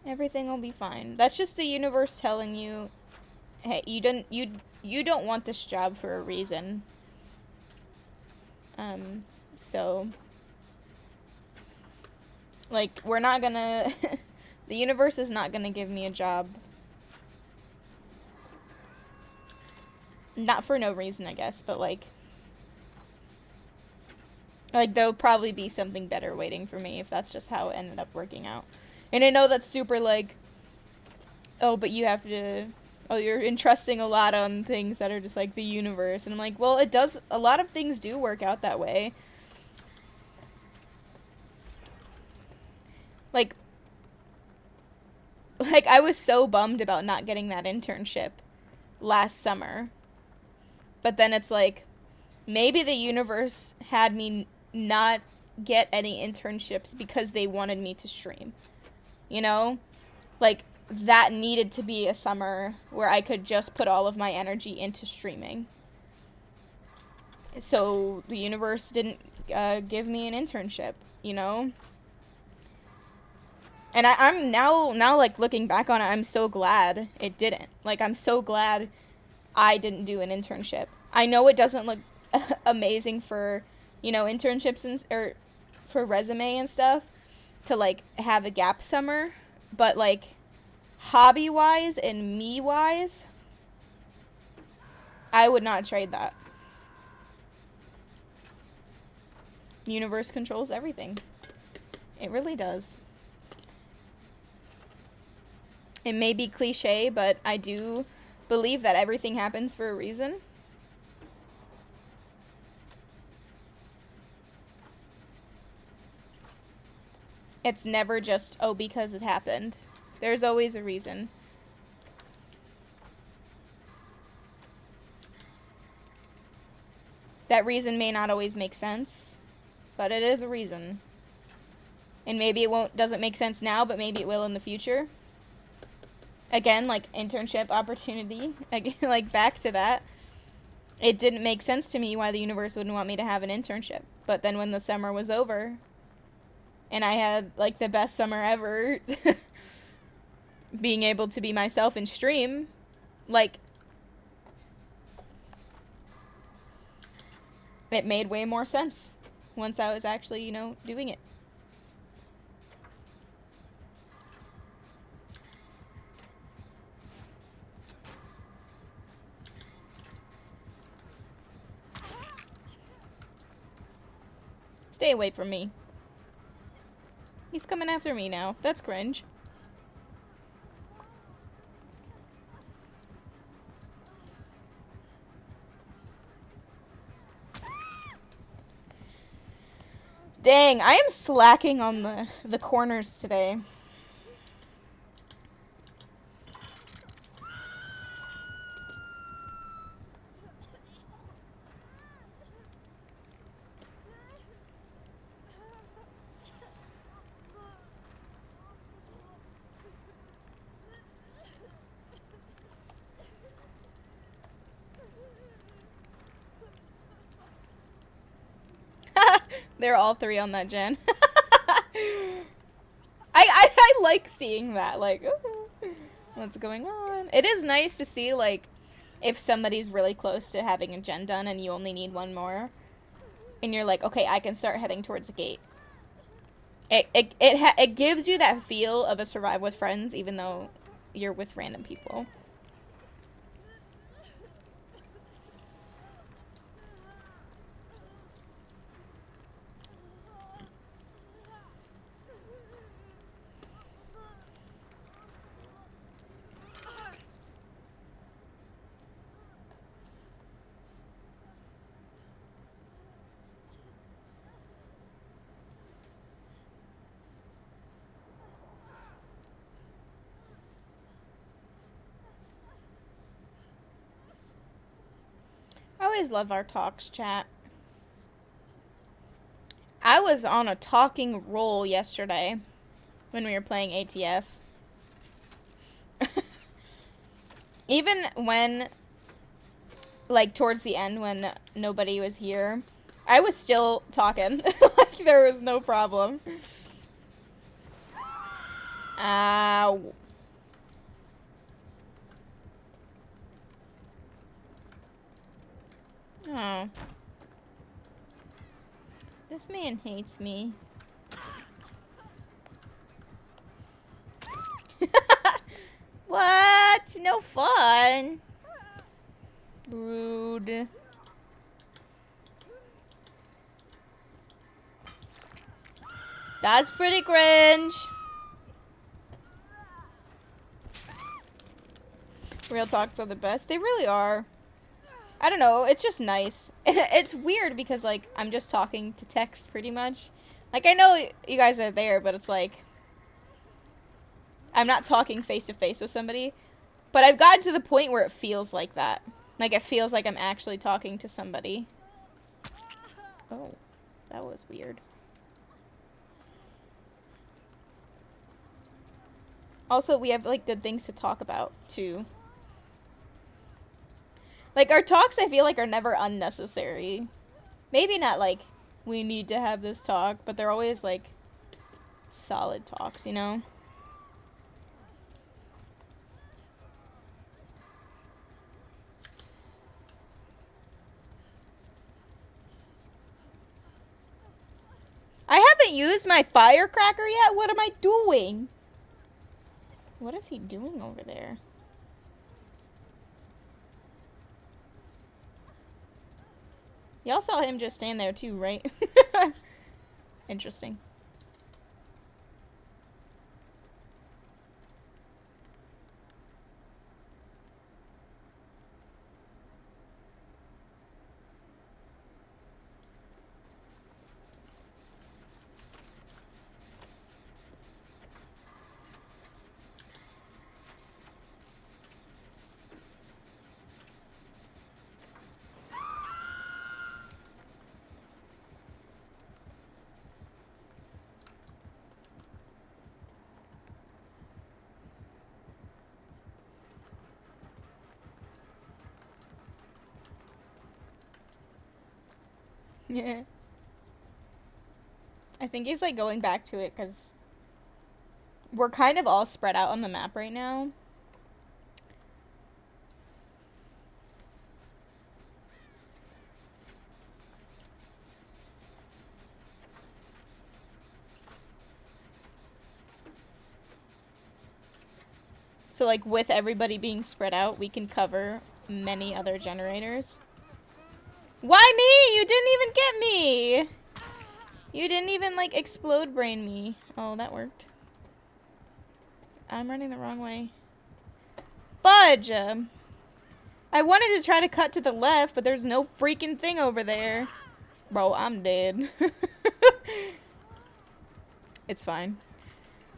Everything will be fine. That's just the universe telling you, hey, you don't want this job for a reason. So like, we're not gonna the universe is not gonna give me a job. Not for no reason, I guess, but like there'll probably be something better waiting for me if that's just how it ended up working out. And I know that's super like, oh, but you have to, oh, you're entrusting a lot on things that are just like the universe. And I'm like, well, it does, a lot of things do work out that way. Like I was so bummed about not getting that internship last summer. But then it's like, maybe the universe had me not get any internships because they wanted me to stream. You know? Like, that needed to be a summer where I could just put all of my energy into streaming. So the universe didn't give me an internship, you know? And I'm now, like, looking back on it, I'm so glad it didn't. Like, I'm so glad I didn't do an internship. I know it doesn't look amazing for, you know, internships or for resume and stuff to, like, have a gap summer. But, like, hobby-wise and me-wise, I would not trade that. Universe controls everything. It really does. It may be cliche, but I do believe that everything happens for a reason. It's never just, oh, because it happened. There's always a reason. That reason may not always make sense, but it is a reason. And maybe it doesn't make sense now, but maybe it will in the future. Again, like, internship opportunity. Again, like, back to that. It didn't make sense to me why the universe wouldn't want me to have an internship. But then when the summer was over, and I had, like, the best summer ever, being able to be myself and stream, like, it made way more sense once I was actually, you know, doing it. Stay away from me. He's coming after me now. That's cringe. Dang, I am slacking on the corners today. They're all three on that gen. I like seeing that. Like, ooh, what's going on? It is nice to see, like, if somebody's really close to having a gen done and you only need one more. And you're like, okay, I can start heading towards the gate. It gives you that feel of a survive with friends, even though you're with random people. I always love our talks, chat. I was on a talking roll yesterday when we were playing ATS. Even when, like, towards the end when nobody was here, I was still talking. Like, there was no problem. Ow. Oh. This man hates me. What? No fun. Rude. That's pretty cringe. Real talks are the best. They really are. I don't know. It's just nice. It's weird because, like, I'm just talking to text pretty much. Like, I know you guys are there, but it's like, I'm not talking face to face with somebody. But I've gotten to the point where it feels like that. Like, it feels like I'm actually talking to somebody. Oh, that was weird. Also, we have, like, good things to talk about, too. Like, our talks, I feel like, are never unnecessary. Maybe not, like, we need to have this talk, but they're always, like, solid talks, you know? I haven't used my firecracker yet? What am I doing? What is he doing over there? Y'all saw him just stand there too, right? Interesting. Yeah. I think he's, like, going back to it because we're kind of all spread out on the map right now. So, like, with everybody being spread out, we can cover many other generators. Why me? You didn't even get me! You didn't even, like, explode brain me. Oh, that worked. I'm running the wrong way. Fudge! I wanted to try to cut to the left, but there's no freaking thing over there. Bro, I'm dead. It's fine.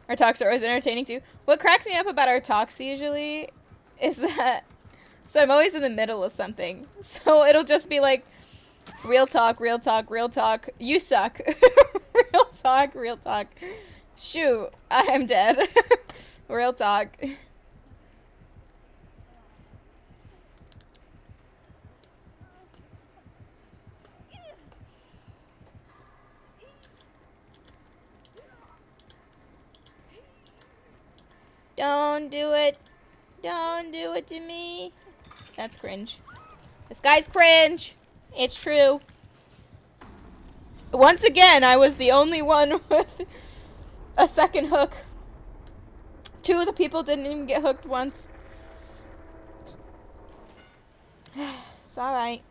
Our talks are always entertaining, too. What cracks me up about our talks, usually, is that... So I'm always in the middle of something. So it'll just be like... Real talk, real talk, real talk. You suck. Real talk, real talk. Shoot, I am dead. Real talk. Don't do it. Don't do it to me. That's cringe. This guy's cringe. It's true. Once again, I was the only one with a second hook. Two of the people didn't even get hooked once. It's alright.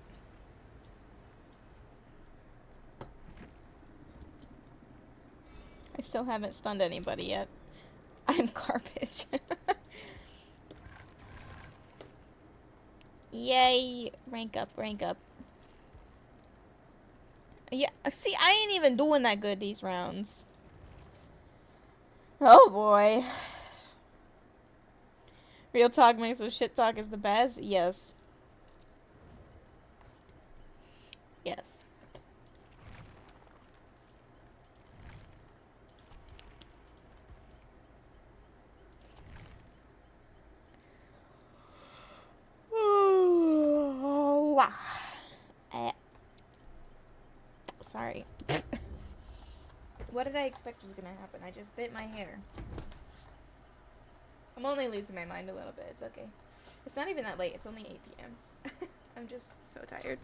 I still haven't stunned anybody yet. I'm garbage. Yay. Rank up, rank up. Yeah, see, I ain't even doing that good these rounds. Oh boy. Real talk mixed with shit talk is the best? Yes. Yes. Sorry. What did I expect was gonna happen? I just bit my hair. I'm only losing my mind a little bit. It's okay. It's not even that late. It's only 8 p.m. I'm just so tired.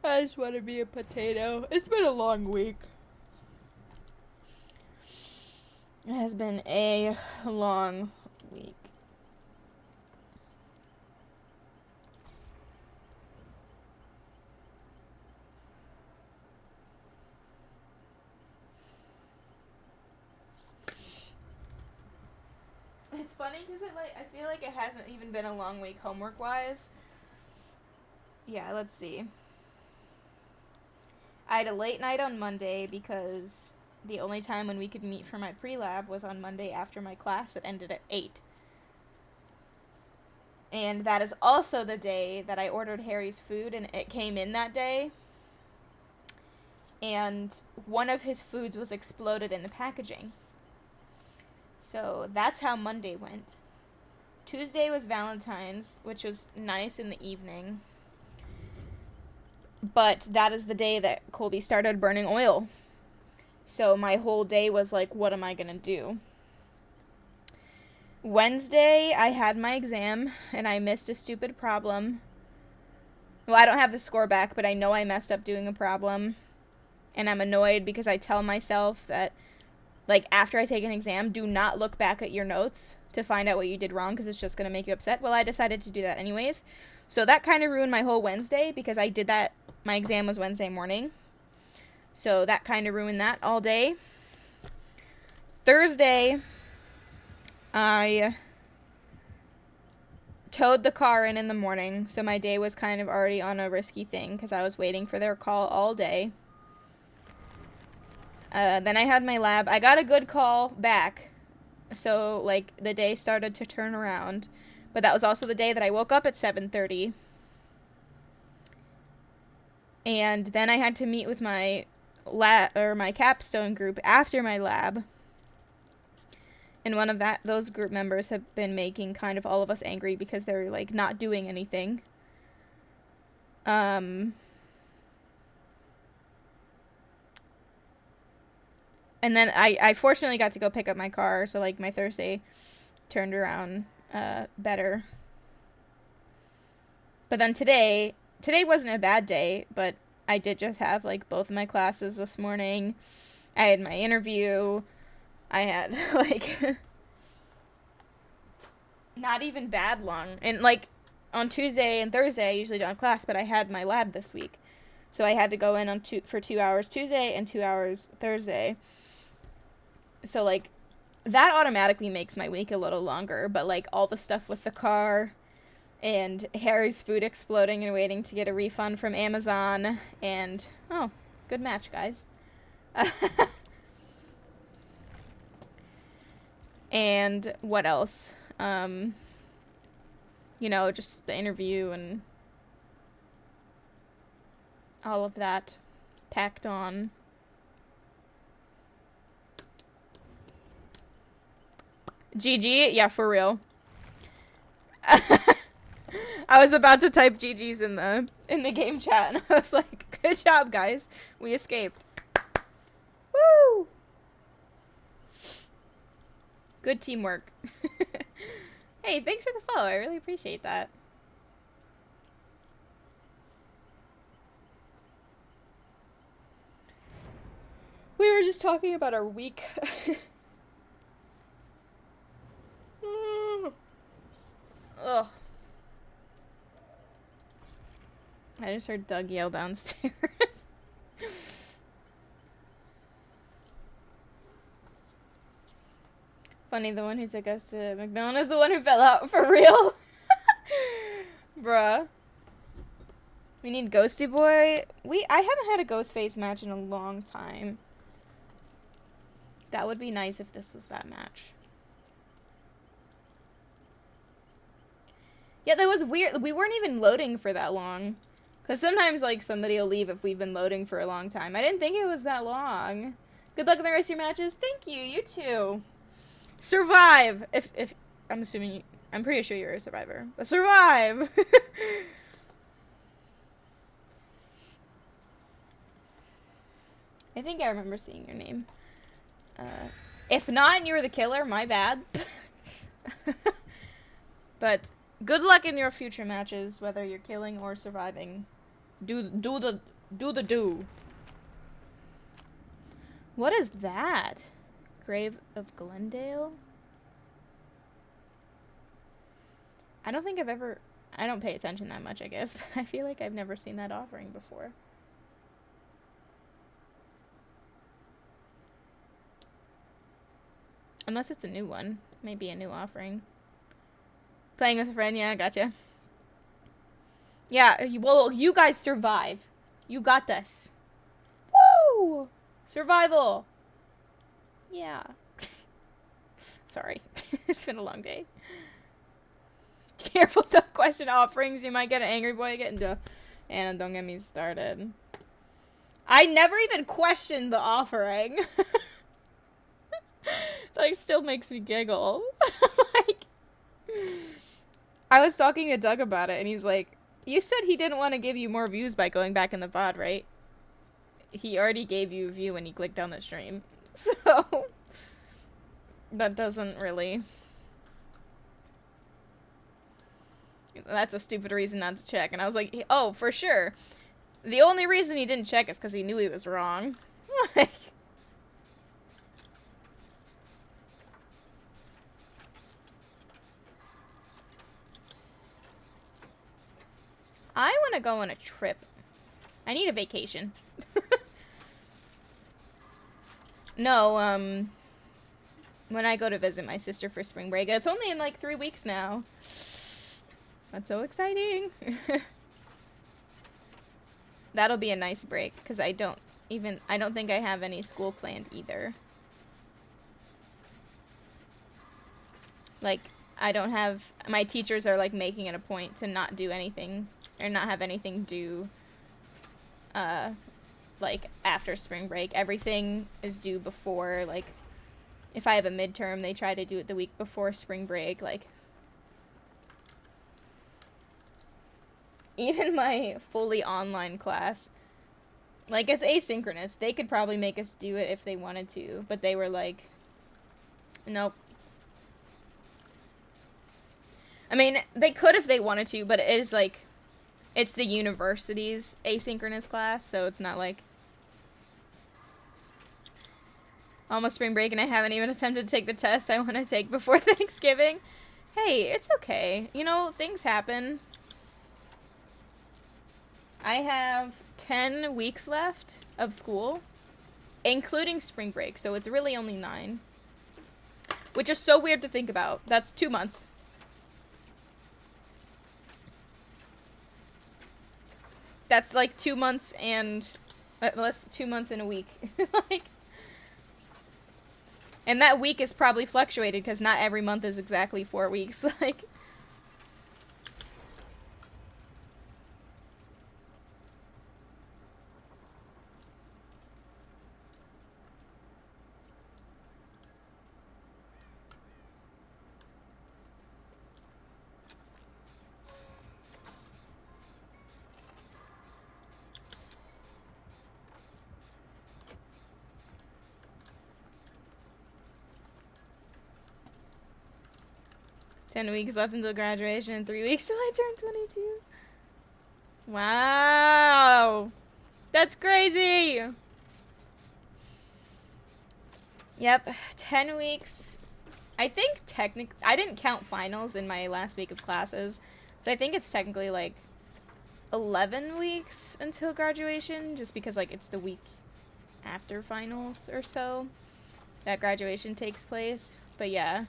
I just want to be a potato. It's been a long week. It has been a long week. It's funny because I feel like it hasn't even been a long week homework wise. Yeah, let's see. I had a late night on Monday because the only time when we could meet for my pre-lab was on Monday after my class that ended at 8. And that is also the day that I ordered Harry's food and it came in that day. And one of his foods was exploded in the packaging. So that's how Monday went. Tuesday was Valentine's, which was nice in the evening. But that is the day that Colby started burning oil. So my whole day was like, what am I going to do? Wednesday, I had my exam, and I missed a stupid problem. Well, I don't have the score back, but I know I messed up doing a problem. And I'm annoyed because I tell myself that, like, after I take an exam, do not look back at your notes to find out what you did wrong because it's just going to make you upset. Well, I decided to do that anyways. So that kind of ruined my whole Wednesday because I did that. My exam was Wednesday morning. So that kind of ruined that all day. Thursday, I towed the car in the morning. So my day was kind of already on a risky thing because I was waiting for their call all day. Then I had my lab. I got a good call back. So, like, the day started to turn around. But that was also the day that I woke up at 7:30. And then I had to meet with my my capstone group after my lab. And one of those group members have been making kind of all of us angry because they're, like, not doing anything. And then I fortunately got to go pick up my car, so, like, my Thursday turned around better. But then today wasn't a bad day, but I did just have, like, both of my classes this morning. I had my interview. I had, like, not even bad long. And, like, on Tuesday and Thursday, I usually don't have class, but I had my lab this week. So I had to go in for 2 hours Tuesday and 2 hours Thursday. So, like, that automatically makes my week a little longer. But, like, all the stuff with the car and Harry's food exploding and waiting to get a refund from Amazon. And, oh, good match, guys. And what else? You know, just the interview and all of that packed on. GG? Yeah, for real. I was about to type GG's in the game chat, and I was like, good job, guys. We escaped. Woo! Good teamwork. Hey, thanks for the follow. I really appreciate that. We were just talking about our week. Ugh. I just heard Doug yell downstairs. Funny, the one who took us to McMillan is the one who fell out for real. Bruh. We need Ghosty Boy. I haven't had a Ghostface match in a long time. That would be nice if this was that match. Yeah, that was weird. We weren't even loading for that long. Because sometimes, like, somebody will leave if we've been loading for a long time. I didn't think it was that long. Good luck in the rest of your matches. Thank you. You too. Survive. If I'm assuming, I'm pretty sure you're a survivor. But survive! I think I remember seeing your name. If not, and you were the killer, my bad. But good luck in your future matches, whether you're killing or surviving. Do the do. What is that? Grave of Glendale? I don't think I've ever... I don't pay attention that much, I guess, but I feel like I've never seen that offering before. Unless it's a new one. Maybe a new offering. Playing with a friend, yeah, gotcha. Yeah, well, you guys survive. You got this. Woo! Survival! Yeah. Sorry. It's been a long day. Careful, don't question offerings. You might get an angry boy get into... And don't get me started. I never even questioned the offering. Like, still makes me giggle. Like... I was talking to Doug about it, and he's like, you said he didn't want to give you more views by going back in the VOD, right? He already gave you a view when he clicked on the stream. So, that doesn't really... That's a stupid reason not to check. And I was like, oh, for sure. The only reason he didn't check is because he knew he was wrong. Like... I want to go on a trip. I need a vacation. No, when I go to visit my sister for spring break. It's only in like 3 weeks now. That's so exciting. That'll be a nice break, because I don't think I have any school planned either. Like, I don't have, my teachers are like making it a point to not do anything, or not have anything due, like, after spring break. Everything is due before, like, if I have a midterm, they try to do it the week before spring break, like. Even my fully online class, like, it's asynchronous. They could probably make us do it if they wanted to, but they were like, nope. I mean, they could if they wanted to, but it is like, it's the university's asynchronous class, so it's not like almost spring break and I haven't even attempted to take the test I want to take before Thanksgiving. Hey, it's okay. You know, things happen. I have 10 weeks left of school, including spring break, so it's really only 9. Which is so weird to think about. That's 2 months. That's like 2 months and... less 2 months and a week. Like... And that week is probably fluctuated, because not every month is exactly 4 weeks. Like... "10 weeks left until graduation and 3 weeks till I turn 22. Wow. That's crazy. Yep. 10 weeks. I think technically... I didn't count finals in my last week of classes. So I think it's technically like 11 weeks until graduation. Just because like it's the week after finals or so that graduation takes place. But yeah.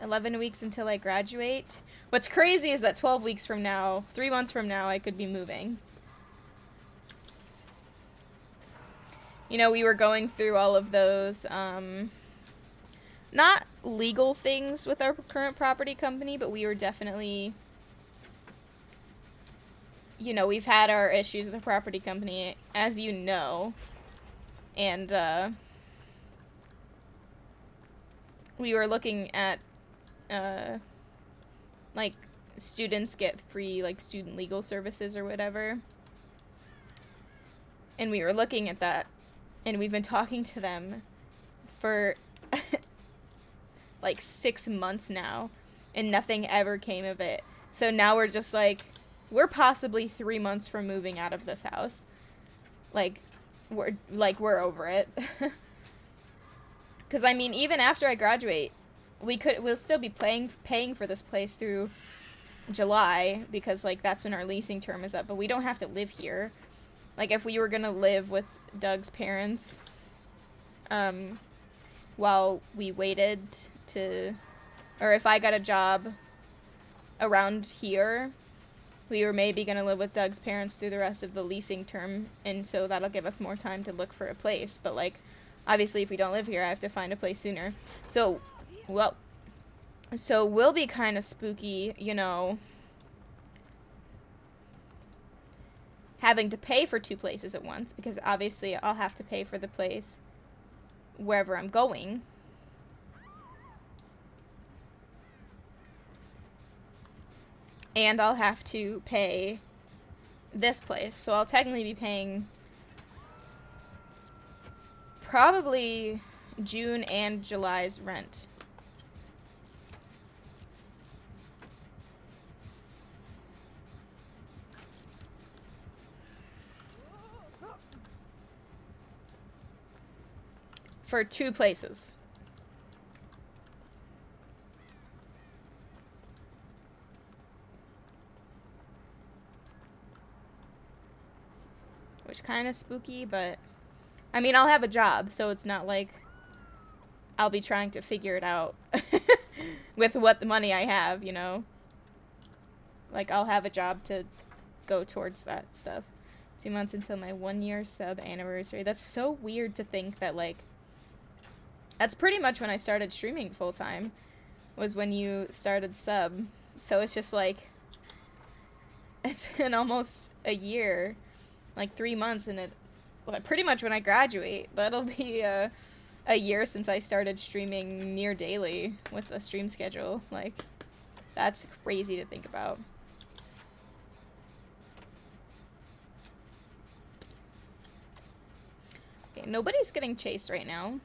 11 weeks until I graduate. What's crazy is that 12 weeks from now, 3 months from now, I could be moving. You know, we were going through all of those, not legal things with our current property company, but we were definitely, you know, we've had our issues with the property company, as you know. And, we were looking at, like, students get free, like, student legal services or whatever. And we were looking at that, and we've been talking to them for, like, 6 months now, and nothing ever came of it. So now we're just, like, we're possibly 3 months from moving out of this house. Like, we're over it. Because, I mean, even after I graduate, we'll still be paying for this place through July, because, like, that's when our leasing term is up, but we don't have to live here. Like, if we were gonna live with Doug's parents, while we waited to, or if I got a job around here, we were maybe gonna live with Doug's parents through the rest of the leasing term, and so that'll give us more time to look for a place, but, like, obviously if we don't live here, I have to find a place sooner. So, well, so we'll be kind of spooky, you know, having to pay for 2 places at once, because obviously I'll have to pay for the place wherever I'm going. And I'll have to pay this place. So I'll technically be paying probably June and July's rent. For 2 places. Which kind of spooky, but I mean, I'll have a job, so it's not like I'll be trying to figure it out with what the money I have, you know? Like, I'll have a job to go towards that stuff. 2 months until my 1-year sub anniversary. That's so weird to think that, like, that's pretty much when I started streaming full-time, was when you started sub. So it's just like, it's been almost a year, like 3 months, and pretty much when I graduate, that'll be a year since I started streaming near daily with a stream schedule. Like, that's crazy to think about. Okay, nobody's getting chased right now.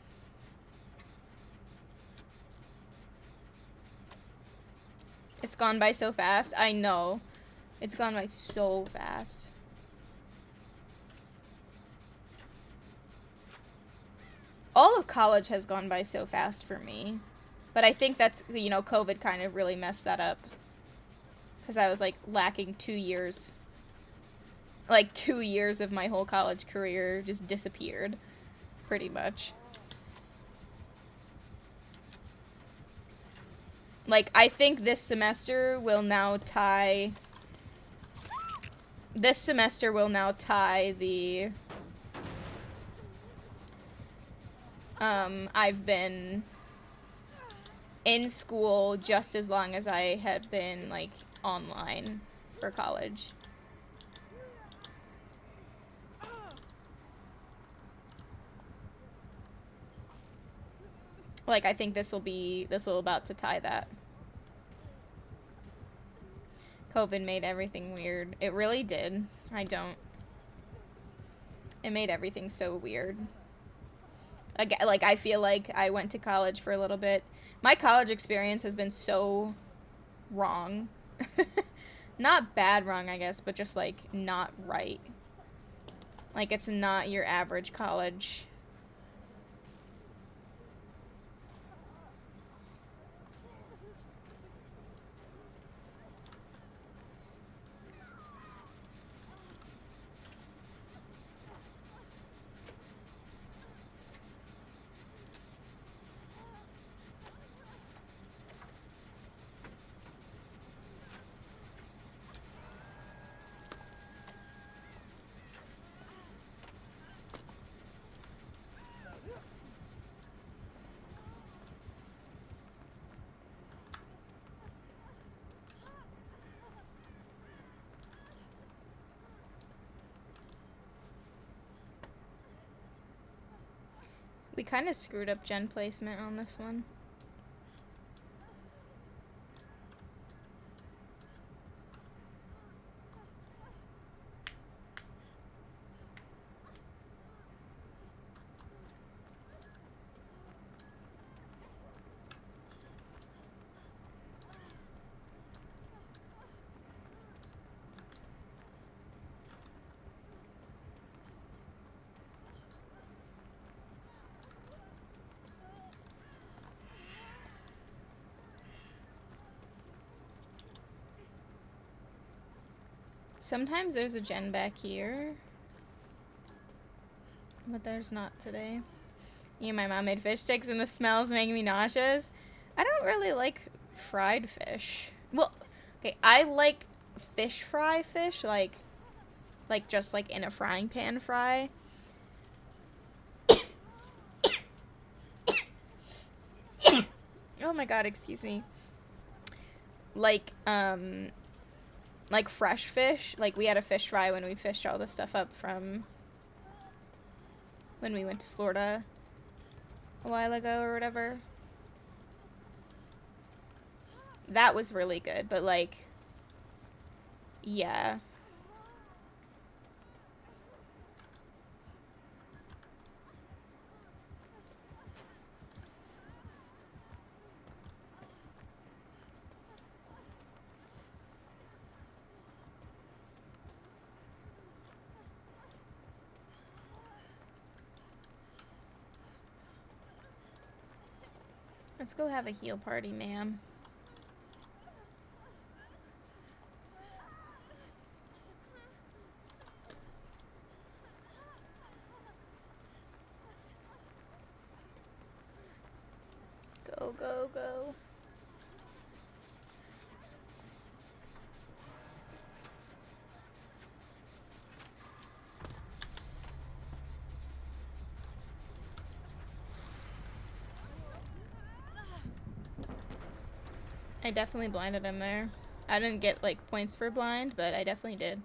It's gone by so fast. I know. It's gone by so fast. All of college has gone by so fast for me. But I think that's, you know, COVID kind of really messed that up. Because I was, like, lacking 2 years. Like, 2 years of my whole college career just disappeared. Pretty much. Like, I think this semester will now tie... This semester will now tie the... I've been in school just as long as I had been, like, online for college. Like, I think this will about to tie that. COVID made everything weird. It really did. It made everything so weird. Like, I feel like I went to college for a little bit. My college experience has been so wrong. Not bad wrong, I guess, but just, like, not right. Like, it's not your average college. We kind of screwed up gen placement on this one. Sometimes there's a gen back here. But there's not today. Me and my mom made fish sticks and the smell's making me nauseous. I don't really like fried fish. Well, okay, I like fish fry fish, like just like in a frying pan fry. Oh my god, excuse me. Like fresh fish. Like we had a fish fry when we fished all the stuff up from when we went to Florida a while ago or whatever. That was really good, but like, yeah. Let's go have a heal party, ma'am. Go, go, go. I definitely blinded him there. I didn't get, like, points for blind, but I definitely did.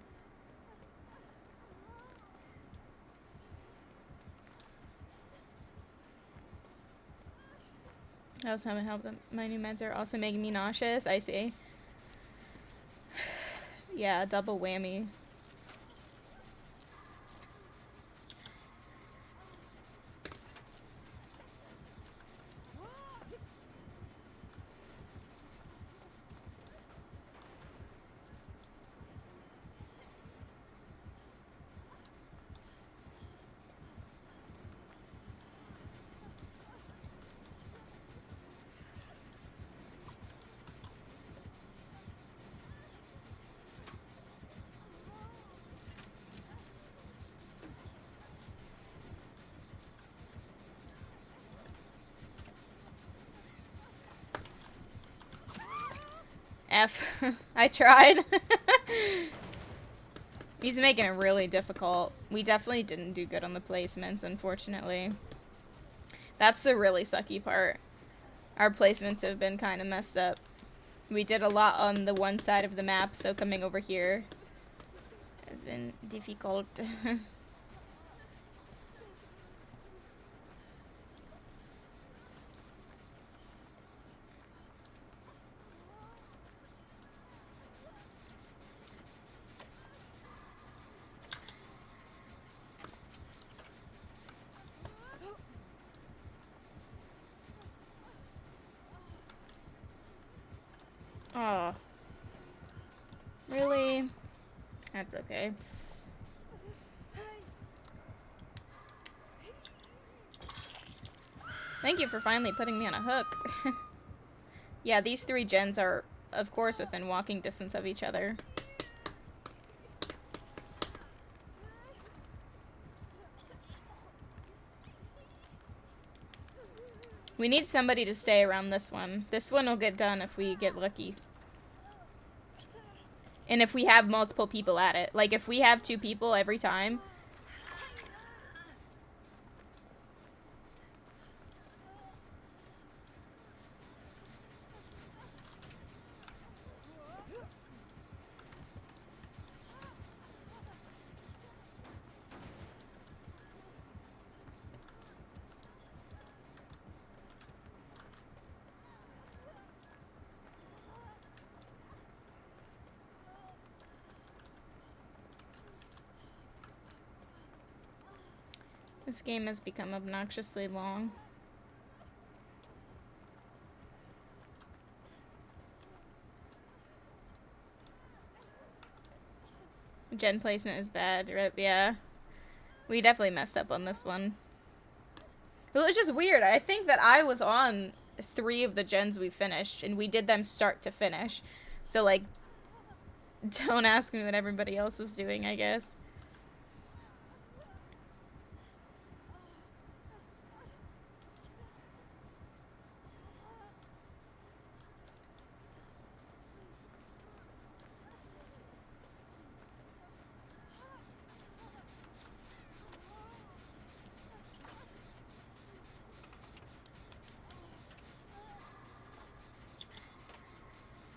I also haven't helped them. My new meds are also making me nauseous. I see. Yeah, double whammy. F. I tried. He's making it really difficult. We definitely didn't do good on the placements, unfortunately. That's the really sucky part. Our placements have been kind of messed up. We did a lot on the one side of the map, so coming over here has been difficult. Oh. Really? That's okay. Thank you for finally putting me on a hook. Yeah, these three gens are, of course, within walking distance of each other. We need somebody to stay around this one. This one will get done if we get lucky. And if we have multiple people at it. Like, if we have 2 people every time. This game has become obnoxiously long. Gen placement is bad, right? Yeah. We definitely messed up on this one. Well, it's just weird. I think that I was on 3 of the gens we finished, and we did them start to finish. So, like, Don't ask me what everybody else is doing, I guess.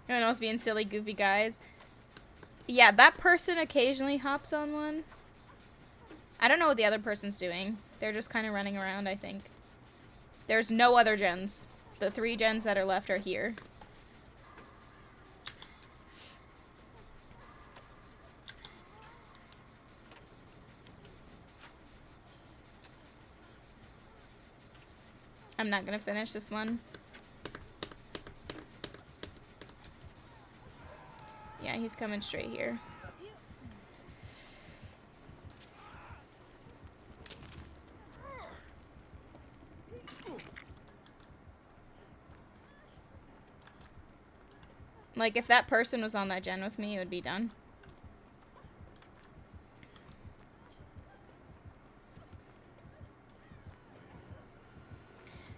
Everyone else being silly, goofy guys. Yeah, that person occasionally hops on one. I don't know what the other person's doing. They're just kind of running around, I think. There's no other gens. The 3 gens that are left are here. I'm not gonna finish this one. Yeah, he's coming straight here. Like, if that person was on that gen with me, it would be done.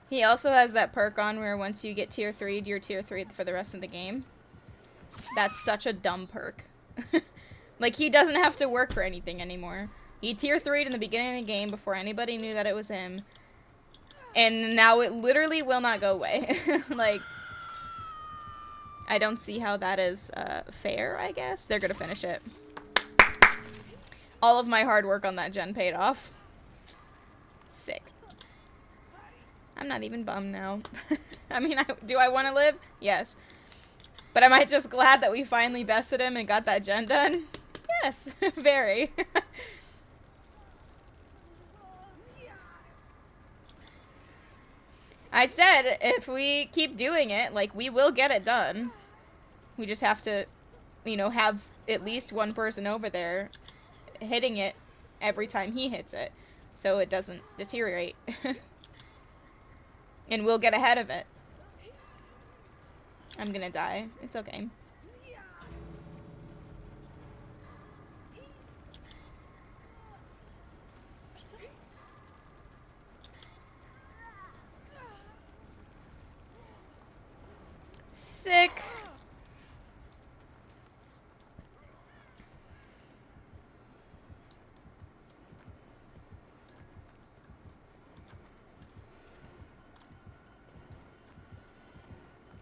He also has that perk on where once you get tier 3'd, you're tier 3'd for the rest of the game. That's such a dumb perk. Like, he doesn't have to work for anything anymore. He tier 3'd in the beginning of the game before anybody knew that it was him. And now it literally will not go away. Like, I don't see how that is fair, I guess. They're gonna finish it. All of my hard work on that gen paid off. Sick. I'm not even bummed now. I mean, do I want to live? Yes. But am I just glad that we finally bested him and got that gen done? Yes, very. I said if we keep doing it, like, we will get it done. We just have to, you know, have at least one person over there hitting it every time he hits it, so it doesn't deteriorate. And we'll get ahead of it. I'm gonna die. It's okay. Sick.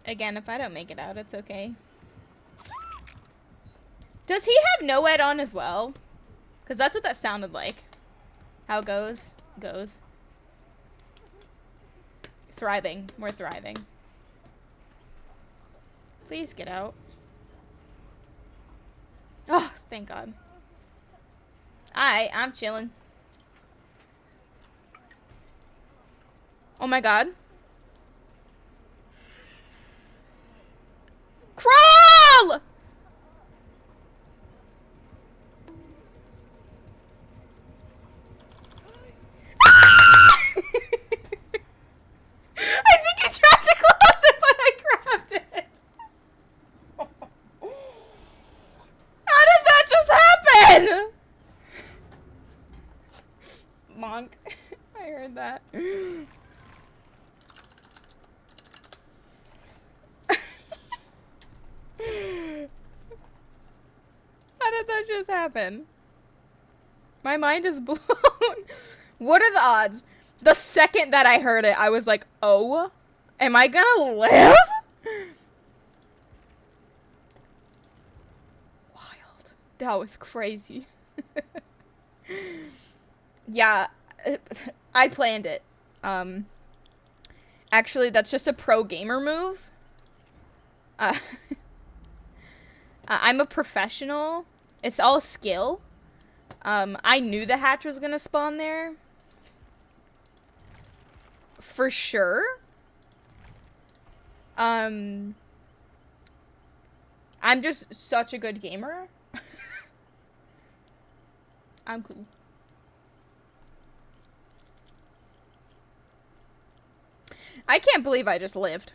Again, if I don't make it out, it's okay. Does he have no ed on as well? Because that's what that sounded like. How it goes? Goes. Thriving. We're thriving. Please get out. Oh, thank God. I'm chilling. Oh my God. Crawl! I think he tried to close it, but I grabbed it. How did that just happen? Monk. I heard that. How did that just happen? My mind is blown. What are the odds? The second that I heard it, I was like, oh, am I gonna live? Wild. That was crazy. Yeah, I planned it. Actually, that's just a pro gamer move. I'm a professional. It's all skill. I knew the hatch was gonna spawn there. For sure. I'm just such a good gamer. I'm cool. I can't believe I just lived.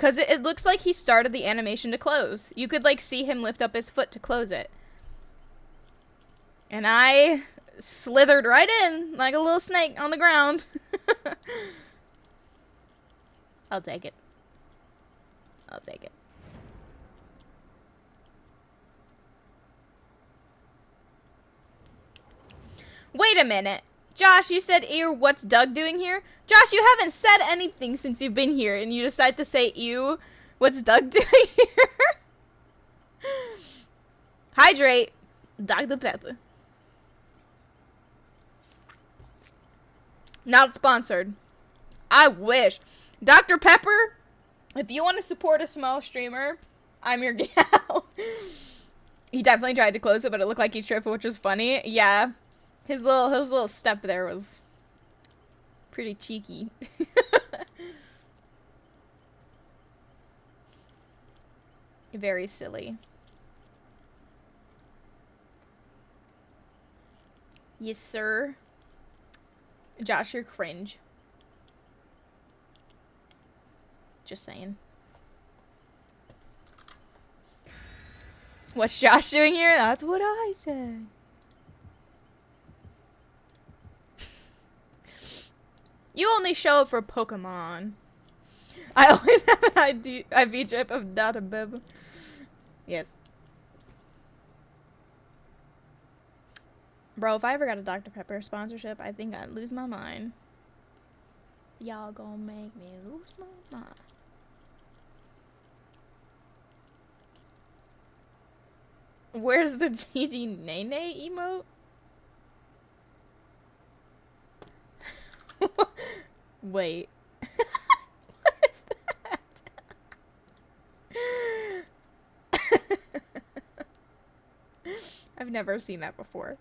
Because it looks like he started the animation to close. You could, like, see him lift up his foot to close it. And I slithered right in like a little snake on the ground. I'll take it. I'll take it. Wait a minute. Josh, you said, ew, what's Doug doing here? Josh, you haven't said anything since you've been here, and you decide to say, ew, what's Doug doing here? Hydrate. Dr. Pepper. Not sponsored. I wish. Dr. Pepper, if you want to support a small streamer, I'm your gal. He definitely tried to close it, but it looked like he tripped, which was funny. Yeah. His little step there was pretty cheeky. Very silly. Yes, sir. Josh, you're cringe. Just saying. What's Josh doing here? That's what I said. You only show up for Pokemon. I always have an IV drip of Dr. Bib. Yes. Bro, if I ever got a Dr. Pepper sponsorship, I think I'd lose my mind. Y'all gonna make me lose my mind. Where's the Gigi Nene emote? Wait. What is that? I've never seen that before.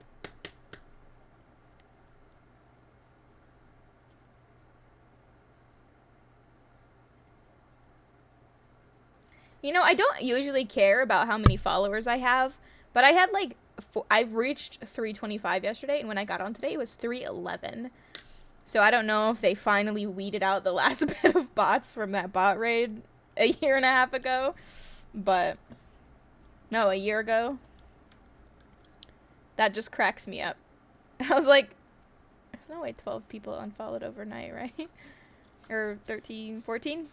You know, I don't usually care about how many followers I have, but I had like, I've reached 325 yesterday, and when I got on today, it was 311. So I don't know if they finally weeded out the last bit of bots from that bot raid a year and a half ago, but no, a year ago. That just cracks me up. I was like, there's no way 12 people unfollowed overnight, right? Or 13, 14?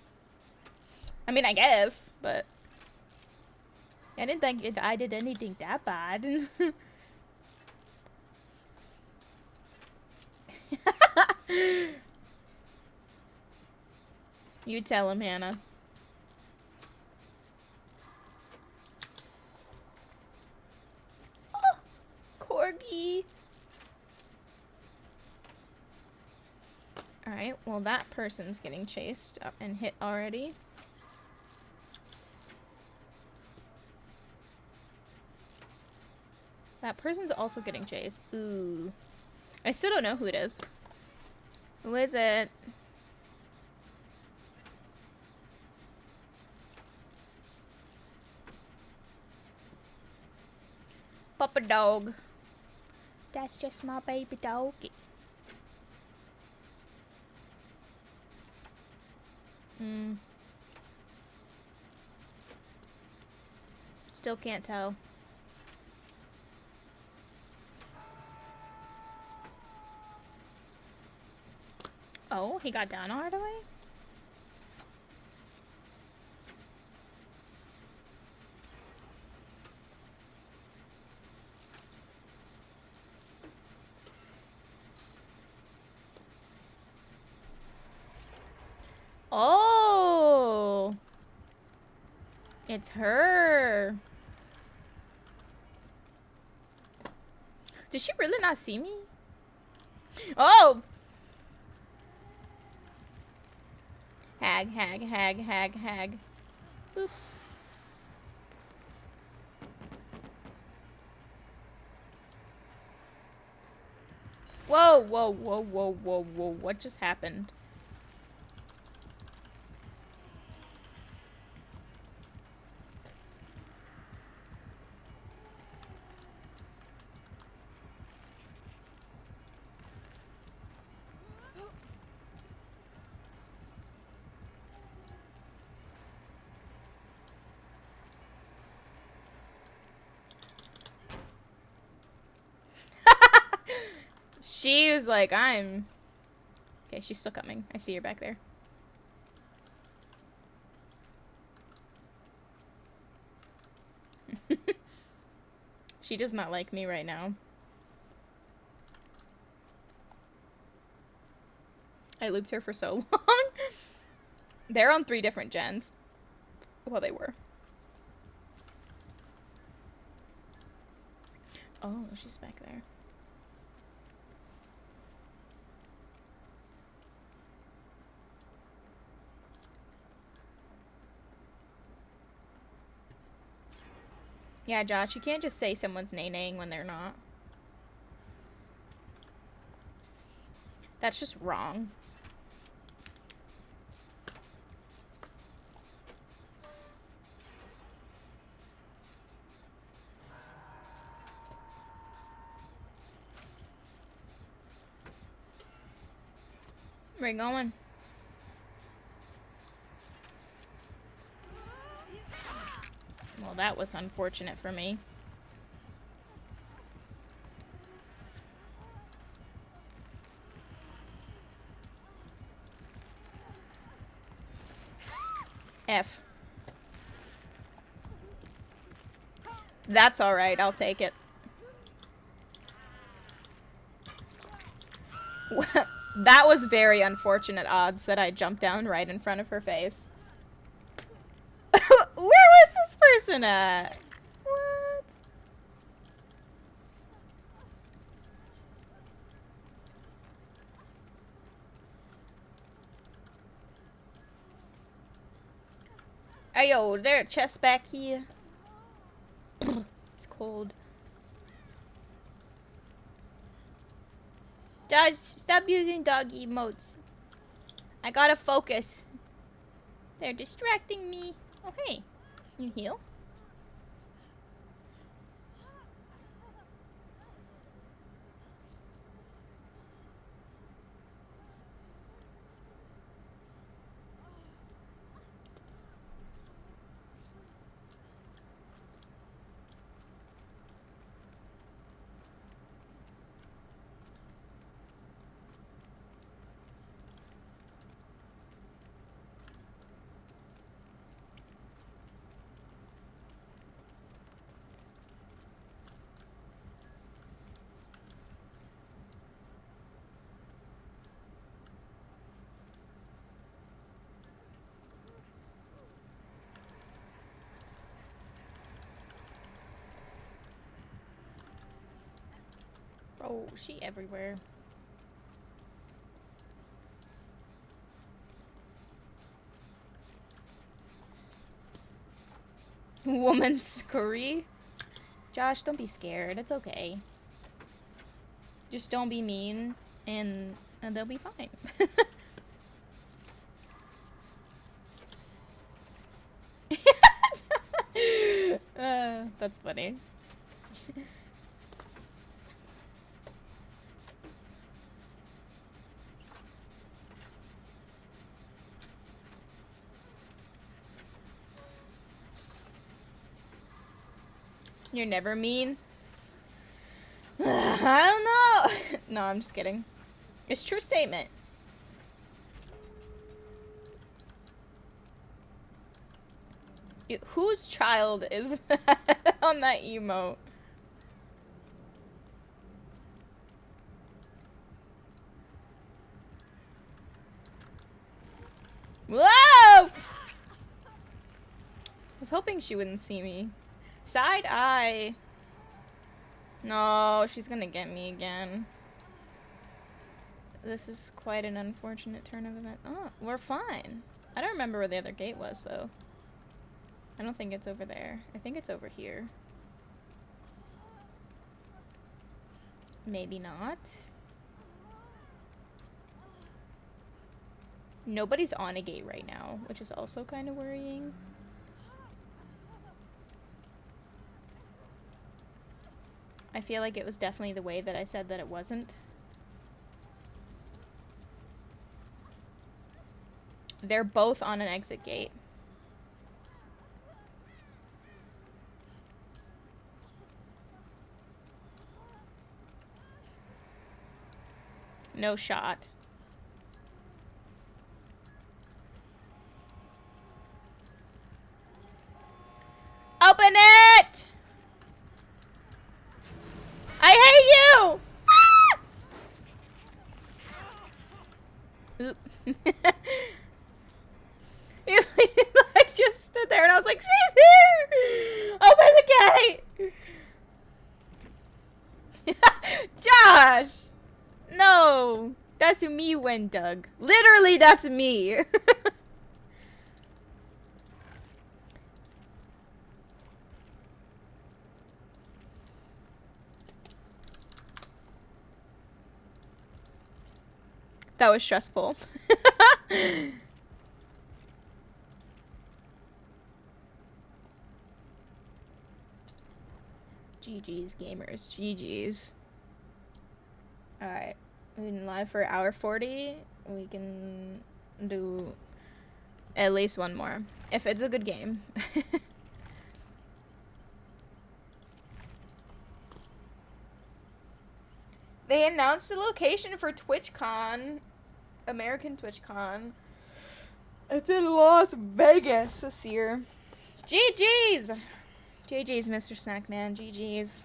I mean, I guess, but I didn't think I did anything that bad. You tell him, Hannah. Oh, corgi. Alright, well that person's getting chased up and hit already. That person's also getting chased. Ooh. I still don't know who it is. Who is it? Papa dog. That's just my baby doggy. Still can't tell. Oh, he got down all the way? Oh! It's her. Did she really not see me? Oh! Hag, hag, hag, hag, hag. Boop. Whoa, whoa, whoa, whoa, whoa, whoa. What just happened? She was like, I'm... Okay, she's still coming. I see her back there. She does not like me right now. I looped her for so long. They're on 3 different gens. Well, they were. Oh, she's back there. Yeah, Josh, you can't just say someone's nay-naying when they're not. That's just wrong. Where you going? Well, that was unfortunate for me. F. That's alright, I'll take it. That was very unfortunate odds that I jumped down right in front of her face. Where was this person at? What? Hey, yo, there a chest back here? It's cold. Josh, stop using dog emotes. I gotta focus. They're distracting me. Oh, hey. You heal? Oh, she everywhere. Woman's curry? Josh, don't be scared. It's okay. Just don't be mean, and they'll be fine. That's funny. You're never mean? I don't know. No, I'm just kidding. It's a true statement. Whose child is that on that emote? Whoa! I was hoping she wouldn't see me. Side eye. No, she's gonna get me again. This is quite an unfortunate turn of events. Oh, we're fine. I don't remember where the other gate was, though. I don't think it's over there. I think it's over here. Maybe not. Nobody's on a gate right now, which is also kind of worrying. I feel like it was definitely the way that I said that it wasn't. They're both on an exit gate. No shot. Open it! I hate you! Ah! Oop. I just stood there and I was like, she's here! Open the gate! Josh! No! That's me when Doug. Literally, that's me. That was stressful. GG's, gamers. GG's. Alright. We've been live for hour 40. We can do at least one more. If it's a good game. They announced a location for TwitchCon. American TwitchCon. It's in Las Vegas this year. GG's! GG's, Mr. Snackman. GG's.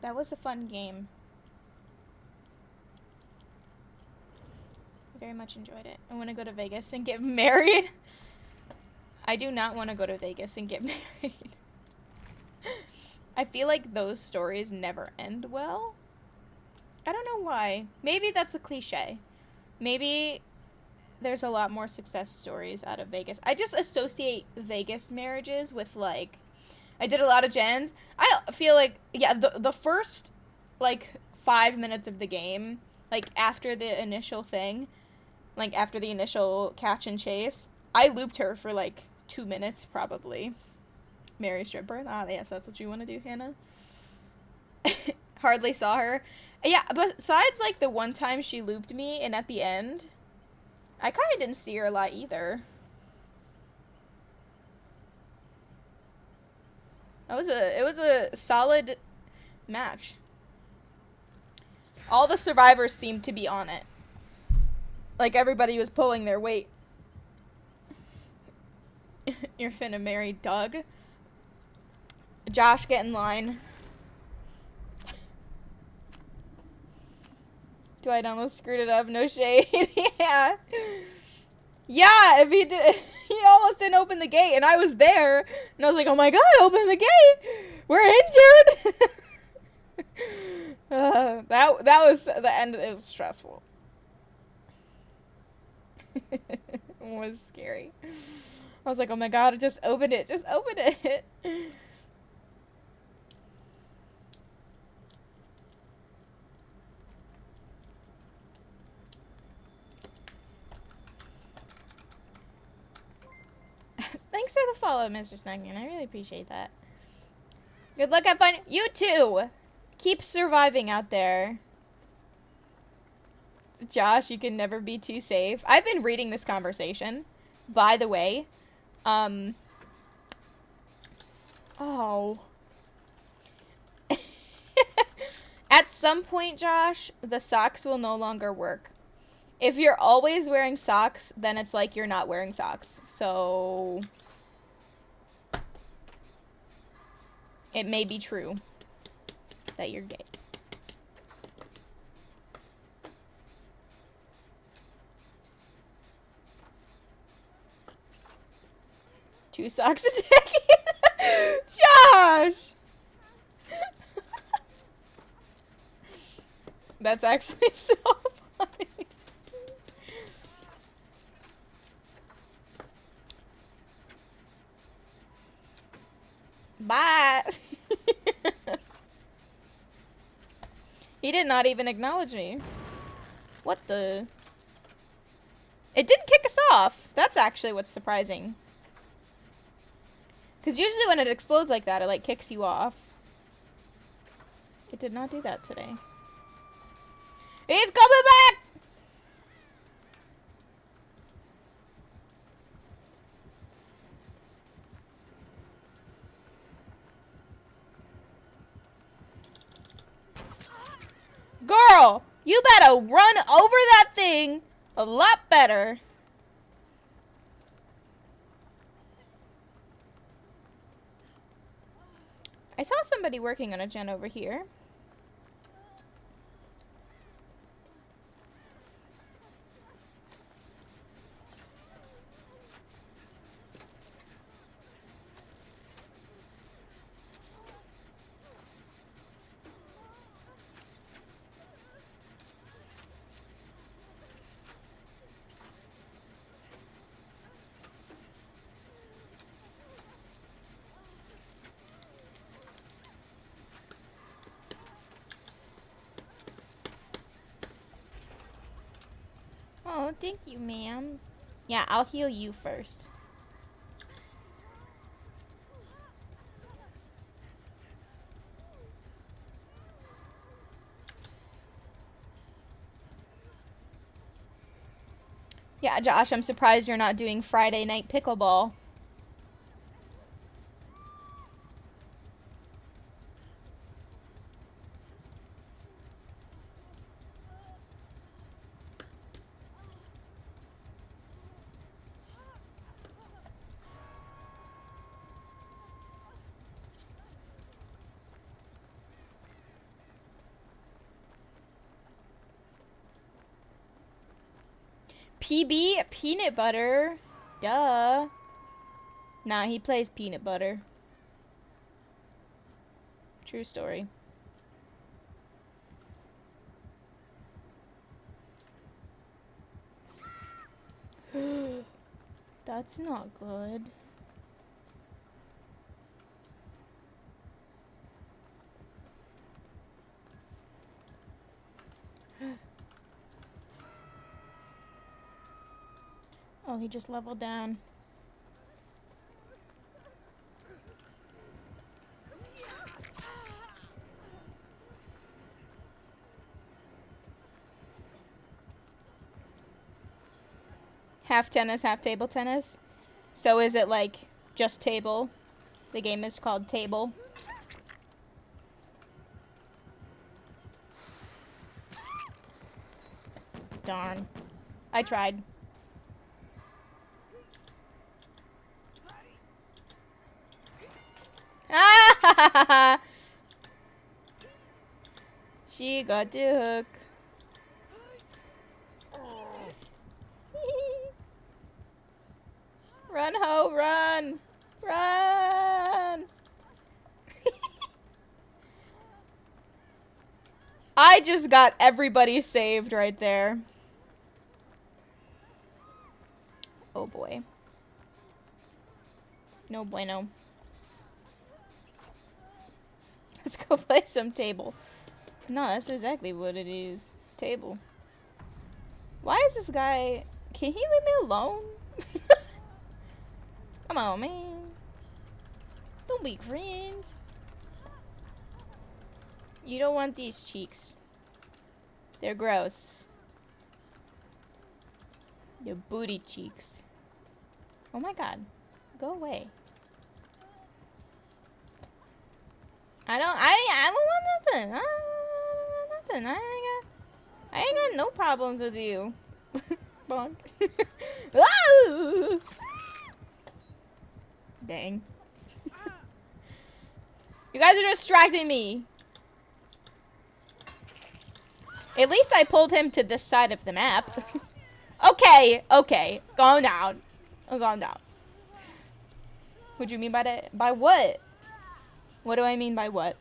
That was a fun game. Very much enjoyed it. I want to go to Vegas and get married. I do not want to go to Vegas and get married. I feel like those stories never end well. I don't know why. Maybe that's a cliche. Maybe there's a lot more success stories out of Vegas. I just associate Vegas marriages with, like, I did a lot of gens. I feel like, yeah, the first, like, 5 minutes of the game, like, after the initial thing, like, after the initial catch and chase, I looped her for, like, 2 minutes, probably. Mary stripper. Ah, yes, that's what you want to do, Hannah. Hardly saw her. Yeah, but besides, like, the one time she looped me, and at the end, I kind of didn't see her a lot, either. It was a solid match. All the survivors seemed to be on it. Like, everybody was pulling their weight. You're finna marry Doug. Josh, get in line. Dwight almost screwed it up. No shade. Yeah. Yeah, if he did, he almost didn't open the gate, and I was there, and I was like, oh my god, open the gate! We're injured! That was the end. It was stressful. It was scary. I was like, oh my god, just open it. Just open it. Thanks for the follow, Mr. Snackman. I really appreciate that. Good luck, have fun. You too! Keep surviving out there. Josh, you can never be too safe. I've been reading this conversation, by the way. Oh. At some point, Josh, the socks will no longer work. If you're always wearing socks, then it's like you're not wearing socks. So it may be true that you're gay. Two socks a day. Josh! That's actually so funny. Bye. He did not even acknowledge me. What the? It didn't kick us off. That's actually what's surprising. Because usually when it explodes like that, it like kicks you off. It did not do that today. He's coming back! Girl, you better run over that thing a lot better. I saw somebody working on a gen over here. Oh, thank you, ma'am. Yeah, I'll heal you first. Yeah, Josh, I'm surprised you're not doing Friday night pickleball. PB peanut butter. Duh. Nah, he plays peanut butter. True story. That's not good. Oh, he just leveled down. Half tennis, half table tennis. So is it like just table? The game is called table. Darn. I tried. Ah! She got the hook. Run, ho, run! Run! I just got everybody saved right there. Oh boy. No bueno. Let's go play some table. No, that's exactly what it is. Table. Why is this guy... Can he leave me alone? Come on, man. Don't be cringe. You don't want these cheeks. They're gross. Your booty cheeks. Oh my god. Go away. I don't want nothing. I don't want nothing. I ain't got no problems with you. Bonk. Dang. You guys are distracting me. At least I pulled him to this side of the map. Okay, okay. Calm down. Calm down. What do you mean by that? By what? What do I mean by what?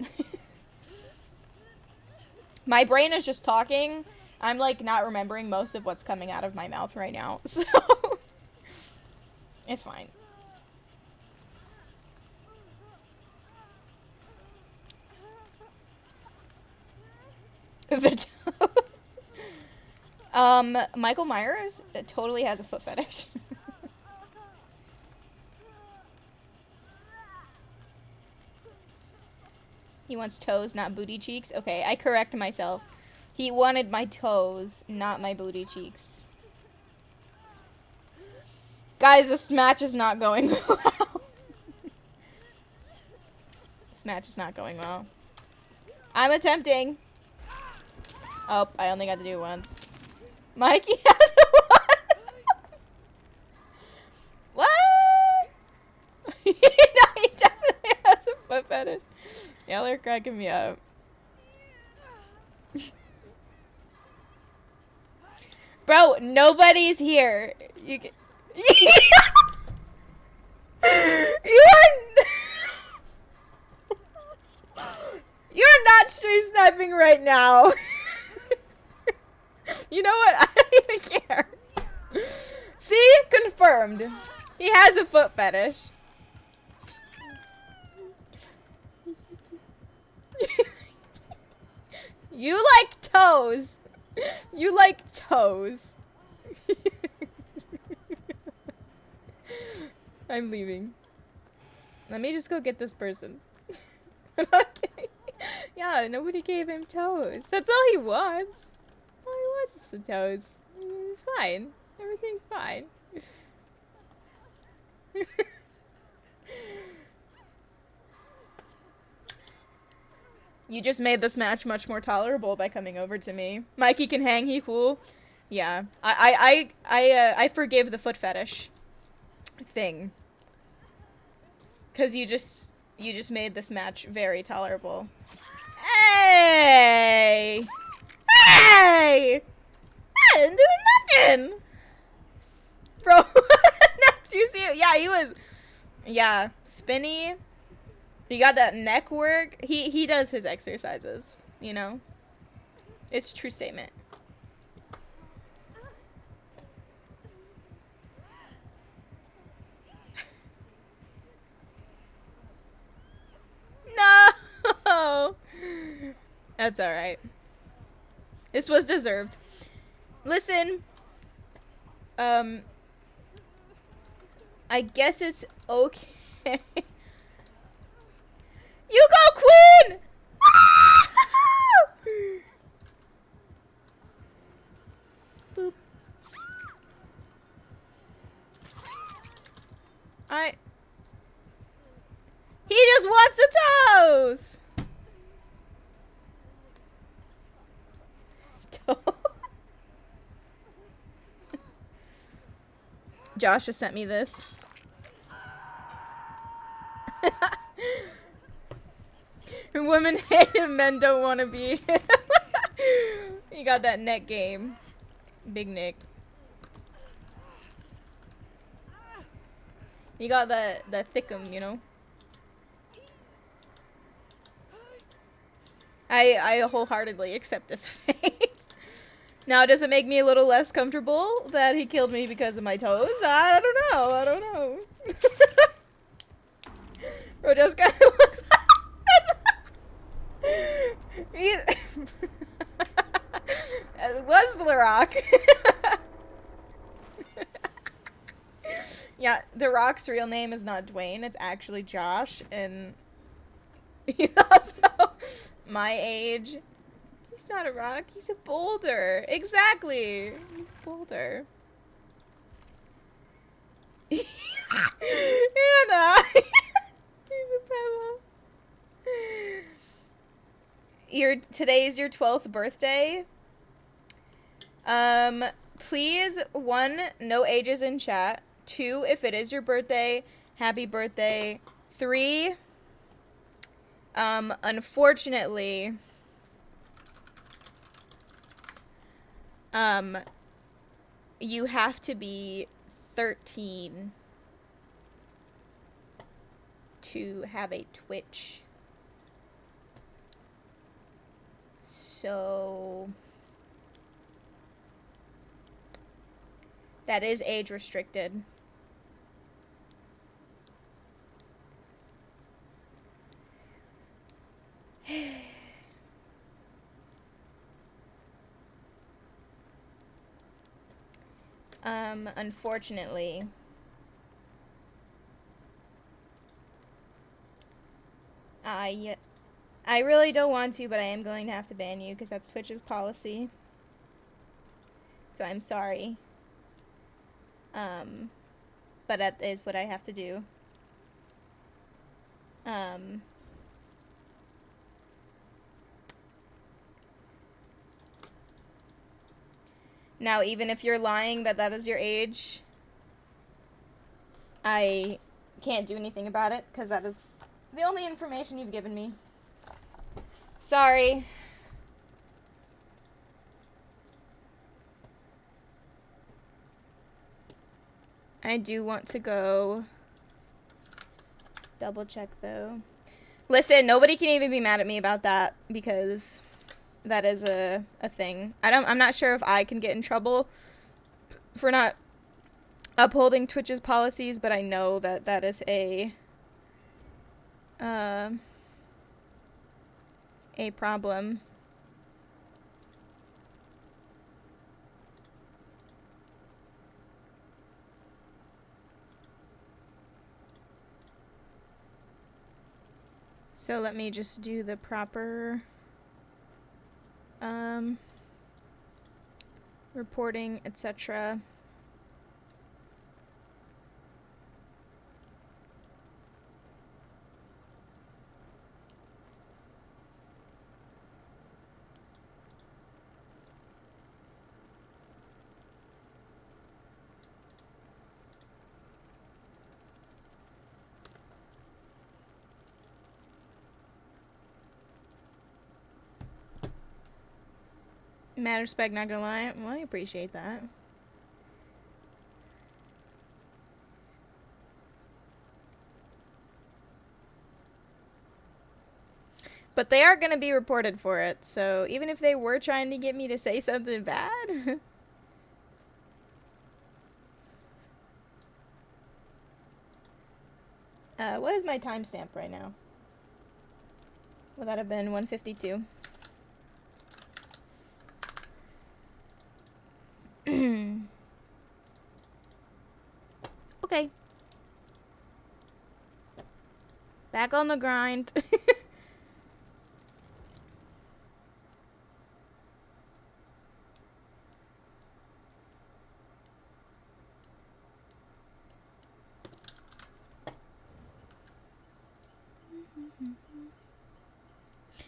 My brain is just talking. I'm like not remembering most of what's coming out of my mouth right now. So it's fine. The Michael Myers totally has a foot fetish. He wants toes, not booty cheeks. Okay, I correct myself. He wanted my toes, not my booty cheeks. Guys, this match is not going well. This match is not going well. I'm attempting. Oh, I only got to do it once. Mikey has one. What? No, he definitely has a foot fetish. Y'all are cracking me up. Bro, nobody's here. You can... You are... You're not stream sniping right now. You know what? I don't even care. See? Confirmed. He has a foot fetish. You like toes. You like toes. I'm leaving. Let me just go get this person. I'm not kidding. Yeah, nobody gave him toes. That's all he wants. All he wants is some toes. It's fine. Everything's fine. You just made this match much more tolerable by coming over to me. Mikey can hang, he cool. Yeah. I forgive the foot fetish thing. 'Cause you just made this match very tolerable. Hey! Hey! I didn't do nothing! Bro, do you see it? Yeah, he was... Yeah, spinny. He got that neck work. He does his exercises, you know? It's a true statement. No! That's alright. This was deserved. Listen. I guess it's okay. You go, Queen! Boop. He just wants the toes! Josh just sent me this. Women hate him, men don't want to be. You got that neck game. Big Nick. You got the thickum, you know? I wholeheartedly accept this fate. Now, does it make me a little less comfortable that he killed me because of my toes? I don't know. I don't know. Bro just kind of looks... It was The Rock. Yeah, The Rock's real name is not Dwayne. It's actually Josh. And he's also my age. He's not a rock. He's a boulder. Exactly. He's a boulder. Anna. He's a pebble. Today's your 12th birthday. Please, 1, no ages in chat. 2, if it is your birthday, happy birthday. 3, unfortunately, you have to be 13 to have a Twitch. So that is age restricted. Unfortunately, I really don't want to, but I am going to have to ban you because that's Twitch's policy. So I'm sorry. But that is what I have to do. Now, even if you're lying that that is your age, I can't do anything about it, because that is the only information you've given me. Sorry. I do want to go double check, though. Listen, nobody can even be mad at me about that, because that is a thing. I'm not sure if I can get in trouble for not upholding Twitch's policies, but I know that that is a problem. So let me just do the proper reporting, etc. Mad respect, not gonna lie. Well, I appreciate that. But they are gonna be reported for it, so even if they were trying to get me to say something bad... what is my timestamp right now? Would that have been 1:52? Okay. Back on the grind.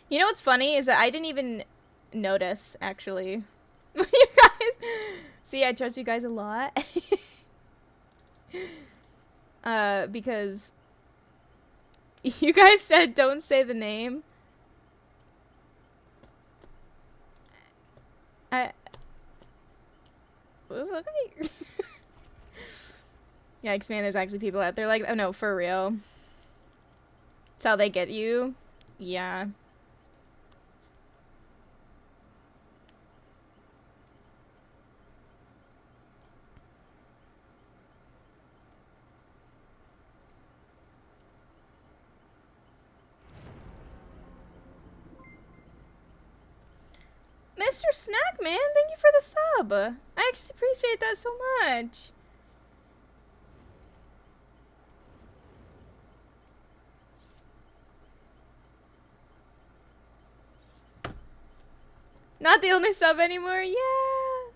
You know what's funny is that I didn't even notice, actually. You guys... See, I trust you guys a lot. Because you guys said don't say the name. Okay. Yikes, man, there's actually people out there like, oh no, for real. That's how they get you. Yeah. Mr. Snack Man, thank you for the sub. I actually appreciate that so much. Not the only sub anymore? Yeah.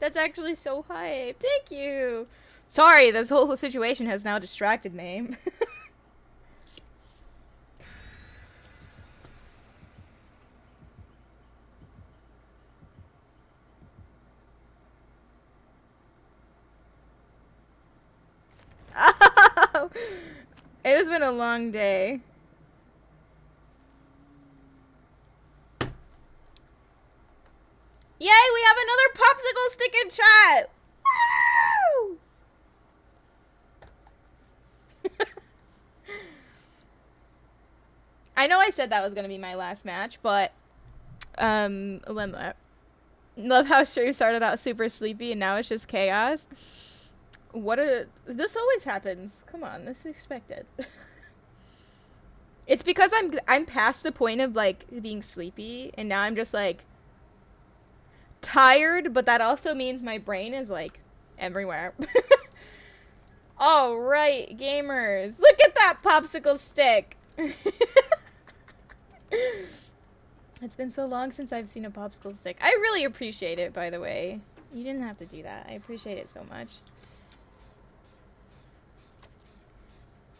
That's actually so hype. Thank you. Sorry, this whole situation has now distracted me. Oh, it has been a long day. Yay, we have another popsicle stick in chat! Woo! I know I said that was gonna be my last match, but love how Sherry started out super sleepy and now it's just chaos. This always happens. Come on, this is expected. It's because I'm past the point of like being sleepy and now I'm just like tired, but that also means my brain is like everywhere. All right, gamers, look at that popsicle stick. It's been so long since I've seen a popsicle stick. I really appreciate it, by the way. You didn't have to do that. I appreciate it so much.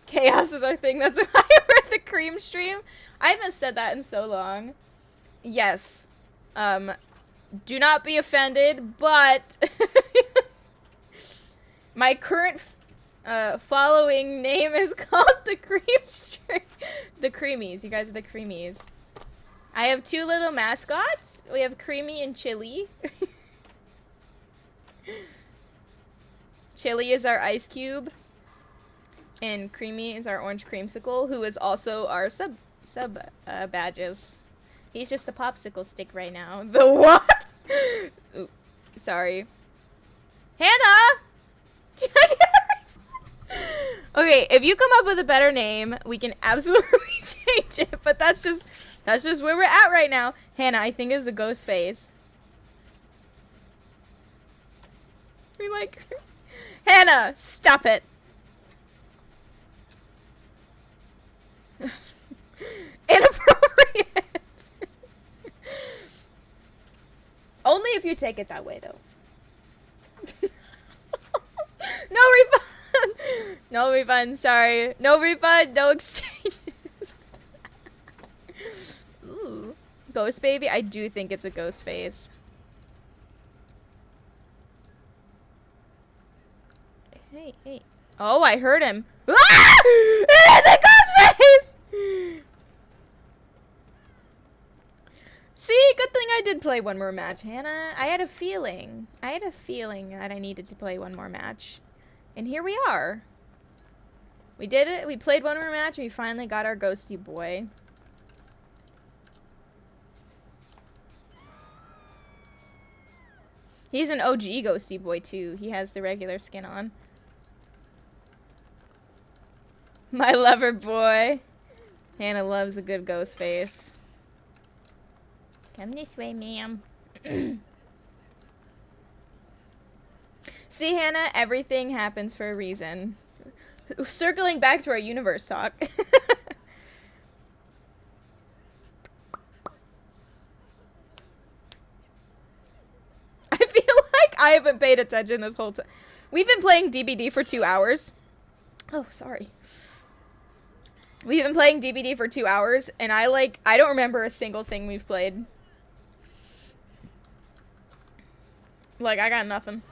Chaos is our thing. That's why we're the cream stream. I haven't said that in so long. Yes. Do not be offended, but my current following name is called the Cream Stream. The Creamies. You guys are the Creamies. I have 2 little mascots. We have Creamy and Chili. Chili is our ice cube. And Creamy is our orange creamsicle, who is also our sub badges. He's just a popsicle stick right now. The what? Ooh, sorry. Hannah! Can I get a refund? Okay, if you come up with a better name, we can absolutely change it. But that's just where we're at right now. Hannah, I think, is a ghost face. We like... Hannah, stop it. Inappropriate. Only if you take it that way, though. No refund. No refund. Sorry. No refund. No exchanges. Ooh. Ghost baby. I do think it's a ghost face. Hey, hey. Oh, I heard him. Ah! It is a ghost face. See, good thing I did play one more match, Hannah. I had a feeling. That I needed to play one more match. And here we are. We did it. We played one more match and we finally got our ghosty boy. He's an OG ghosty boy too. He has the regular skin on. My lover boy. Hannah loves a good ghost face. Come this way, ma'am. See, Hannah, everything happens for a reason. Circling back to our universe talk. I feel like I haven't paid attention this whole time. We've been playing DBD for 2 hours. Oh, sorry. We've been playing DBD for 2 hours, and I don't remember a single thing we've played. Like, I got nothing.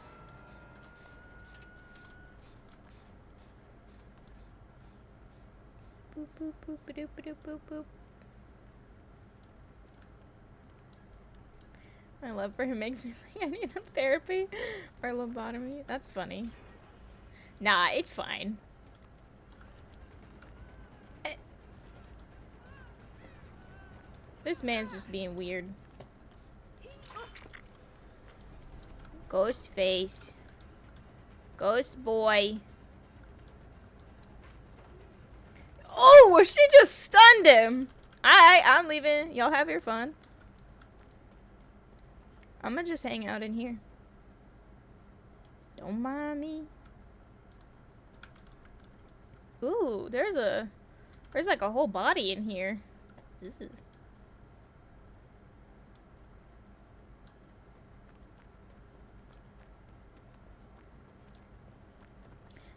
Boop, boop, boop, boop, boop, boop, boop. My love for him makes me think I need a therapy or lobotomy. That's funny. Nah, it's fine. This man's just being weird. Ghost face. Ghost boy. Oh, she just stunned him. Alright, I'm leaving. Y'all have your fun. I'm gonna just hang out in here. Don't mind me. Ooh, there's like a whole body in here. Ew.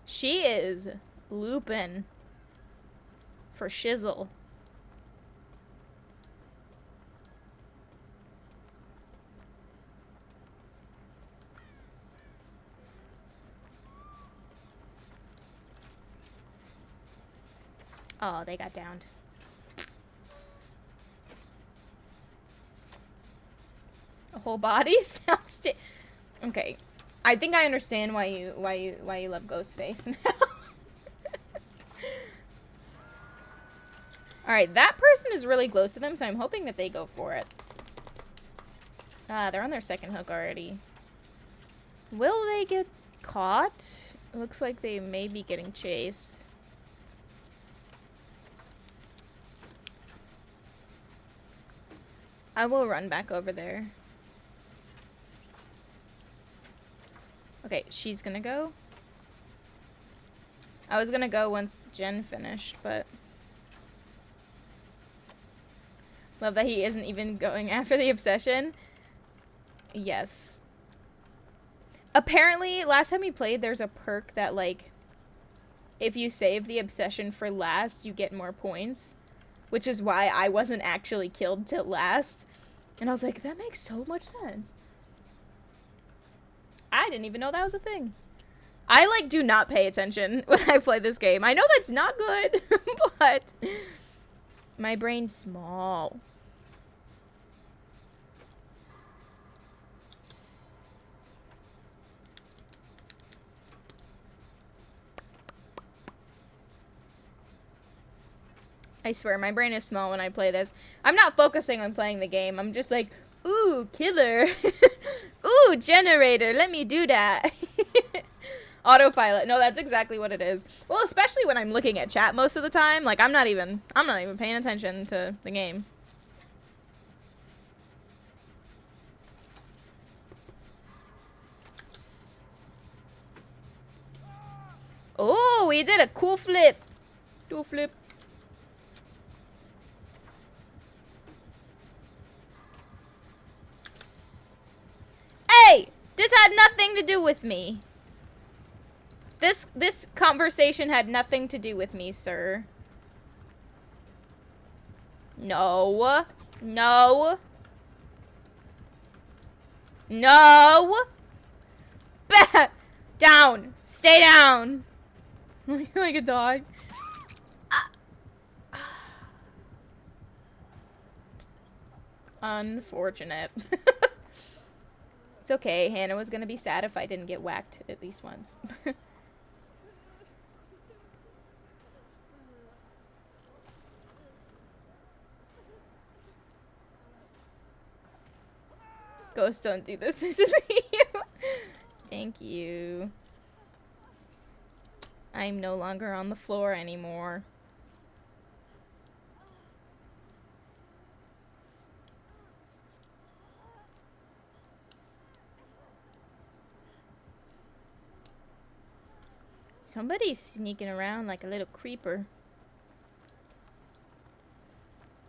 She is looping for shizzle. Oh, they got downed. A whole body sounds. Okay. I think I understand why you love Ghostface now. Alright, that person is really close to them, so I'm hoping that they go for it. They're on their second hook already. Will they get caught? It looks like they may be getting chased. I will run back over there. Okay, she's gonna go. I was gonna go once Jen finished, but... Love that he isn't even going after the obsession. Yes. Apparently, last time we played, there's a perk that, like, if you save the obsession for last, you get more points. Which is why I wasn't actually killed till last. And I was like, that makes so much sense. I didn't even know that was a thing. I, like, do not pay attention when I play this game. I know that's not good, but my brain's small. I swear, my brain is small when I play this. I'm not focusing on playing the game. I'm just like, ooh, killer. Ooh, generator. Let me do that. Autopilot. No, that's exactly what it is. Well, especially when I'm looking at chat most of the time. Like, I'm not even paying attention to the game. Oh, we did a cool flip. Do a flip. Hey! This had nothing to do with me. This conversation had nothing to do with me, sir. No. No. No. Down. Stay down. Like a dog. Unfortunate. It's okay. Hannah was gonna be sad if I didn't get whacked at least once. Ghost, don't do this. This isn't you. Thank you. I'm no longer on the floor anymore. Somebody's sneaking around like a little creeper.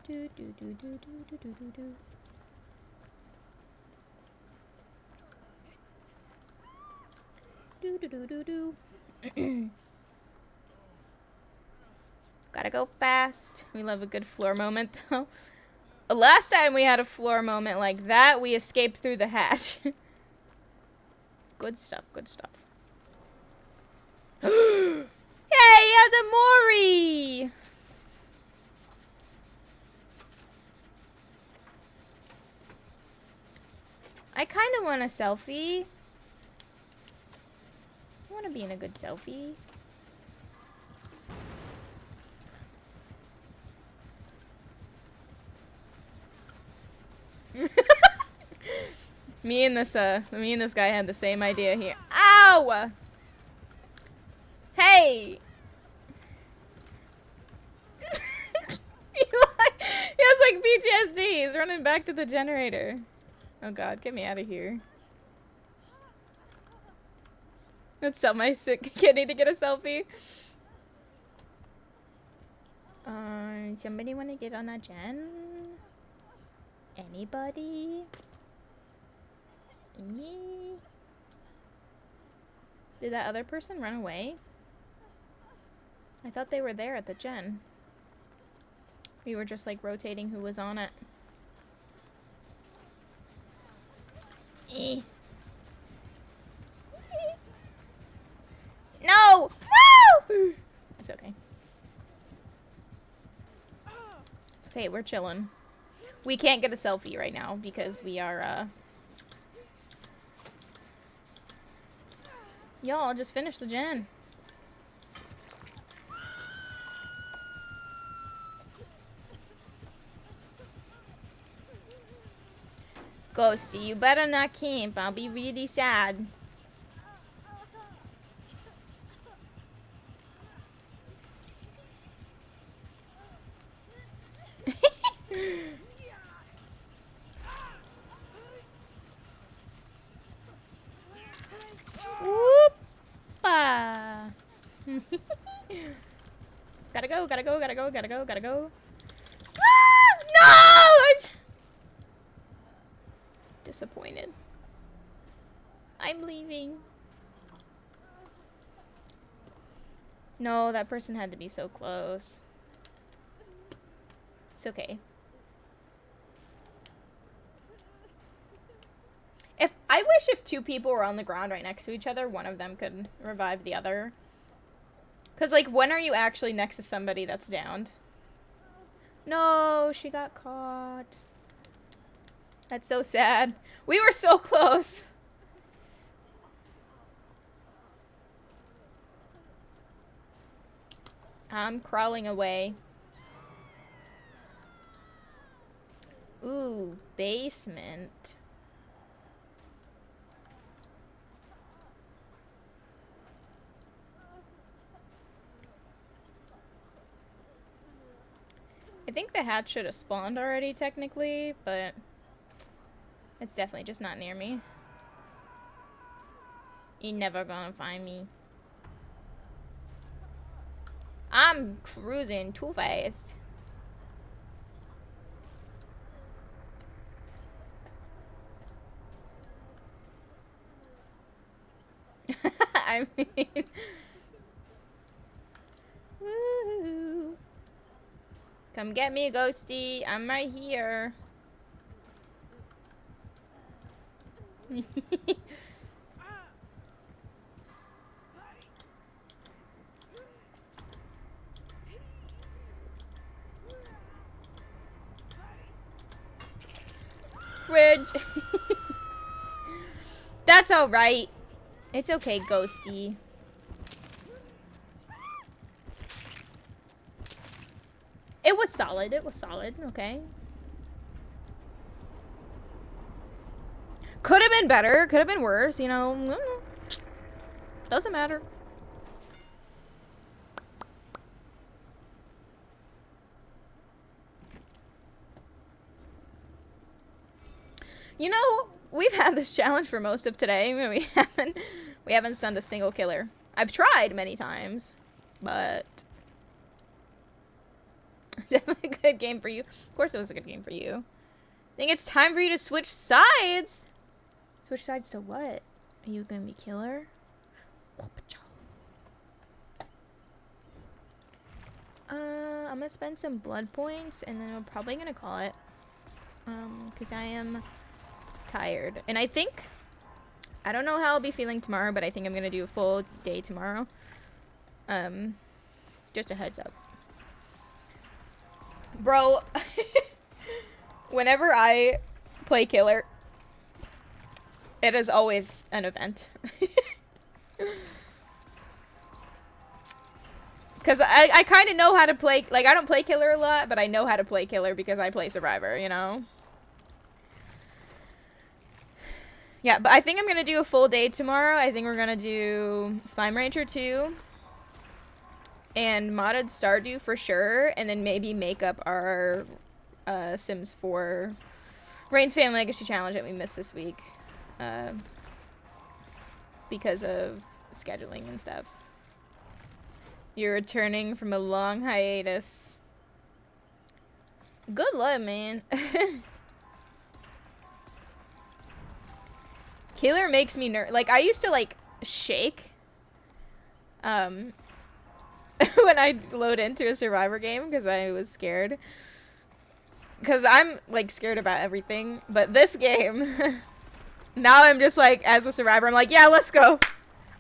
Do do do do do do do do do. Do do do do do. Gotta go fast. We love a good floor moment though. Last time we had a floor moment like that, we escaped through the hatch. Good stuff, good stuff. Hey, he has a Mori! I kind of want a selfie. I want to be in a good selfie. me and this guy had the same idea here. Ow! Hey! He has like PTSD. He's running back to the generator. Oh god, get me out of here. Let's tell my sick kitty to get a selfie. Somebody want to get on a gen? Anybody? Did that other person run away? I thought they were there at the gen. We were just like rotating who was on it. No! No! It's okay. It's okay, we're chilling. We can't get a selfie right now because we are, Y'all, just finish the gen. Ghosty, you better not camp. I'll be really sad. Whoop-a. Gotta go, gotta go, gotta go, gotta go, gotta go. Ah! No! Disappointed. I'm leaving. No, that person had to be so close. It's okay. I wish if two people were on the ground right next to each other, one of them could revive the other. Because, like, when are you actually next to somebody that's downed? No, she got caught. That's so sad. We were so close. I'm crawling away. Ooh, basement. I think the hatch should have spawned already, technically, but it's definitely just not near me. You're never gonna find me. I'm cruising too fast. I mean... Woo! Come get me, Ghosty. I'm right here. Fridge. That's alright. It's okay, Ghosty. It was solid. It was solid. Okay. Could have been better. Could have been worse. You know. Doesn't matter. You know, we've had this challenge for most of today. We haven't stunned a single killer. I've tried many times, but definitely a good game for you. Of course it was a good game for you. I think it's time for you to switch sides. Switch sides to what? Are you gonna be killer? I'm gonna spend some blood points and then we're probably gonna call it. Because I am tired. And I think, I don't know how I'll be feeling tomorrow, but I think I'm gonna do a full day tomorrow. Just a heads up. Bro, whenever I play killer, it is always an event. Because I kind of know how to play, like, I don't play killer a lot, but I know how to play killer because I play survivor, you know? Yeah, but I think I'm going to do a full day tomorrow. I think we're going to do Slime Rancher 2 and modded Stardew for sure, and then maybe make up our Sims 4 Rain's Family Legacy Challenge that we missed this week because of scheduling and stuff. You're returning from a long hiatus. Good luck, man. Killer makes me like, I used to, like, shake when I load into a survivor game because I was scared. Because I'm, like, scared about everything. But this game, now I'm just, like, as a survivor, I'm like, yeah, let's go.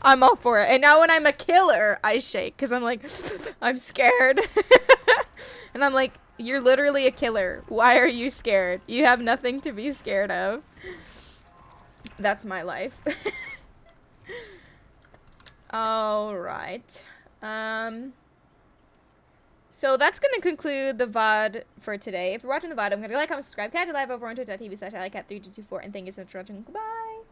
I'm all for it. And now when I'm a killer, I shake because I'm like, I'm scared. And I'm like, you're literally a killer. Why are you scared? You have nothing to be scared of. That's my life. All right. So that's going to conclude the VOD for today. If you're watching the VOD, I'm going to like, comment, subscribe, catch a live over on twitch.tv/allycat3224, and thank you so much for watching. Goodbye.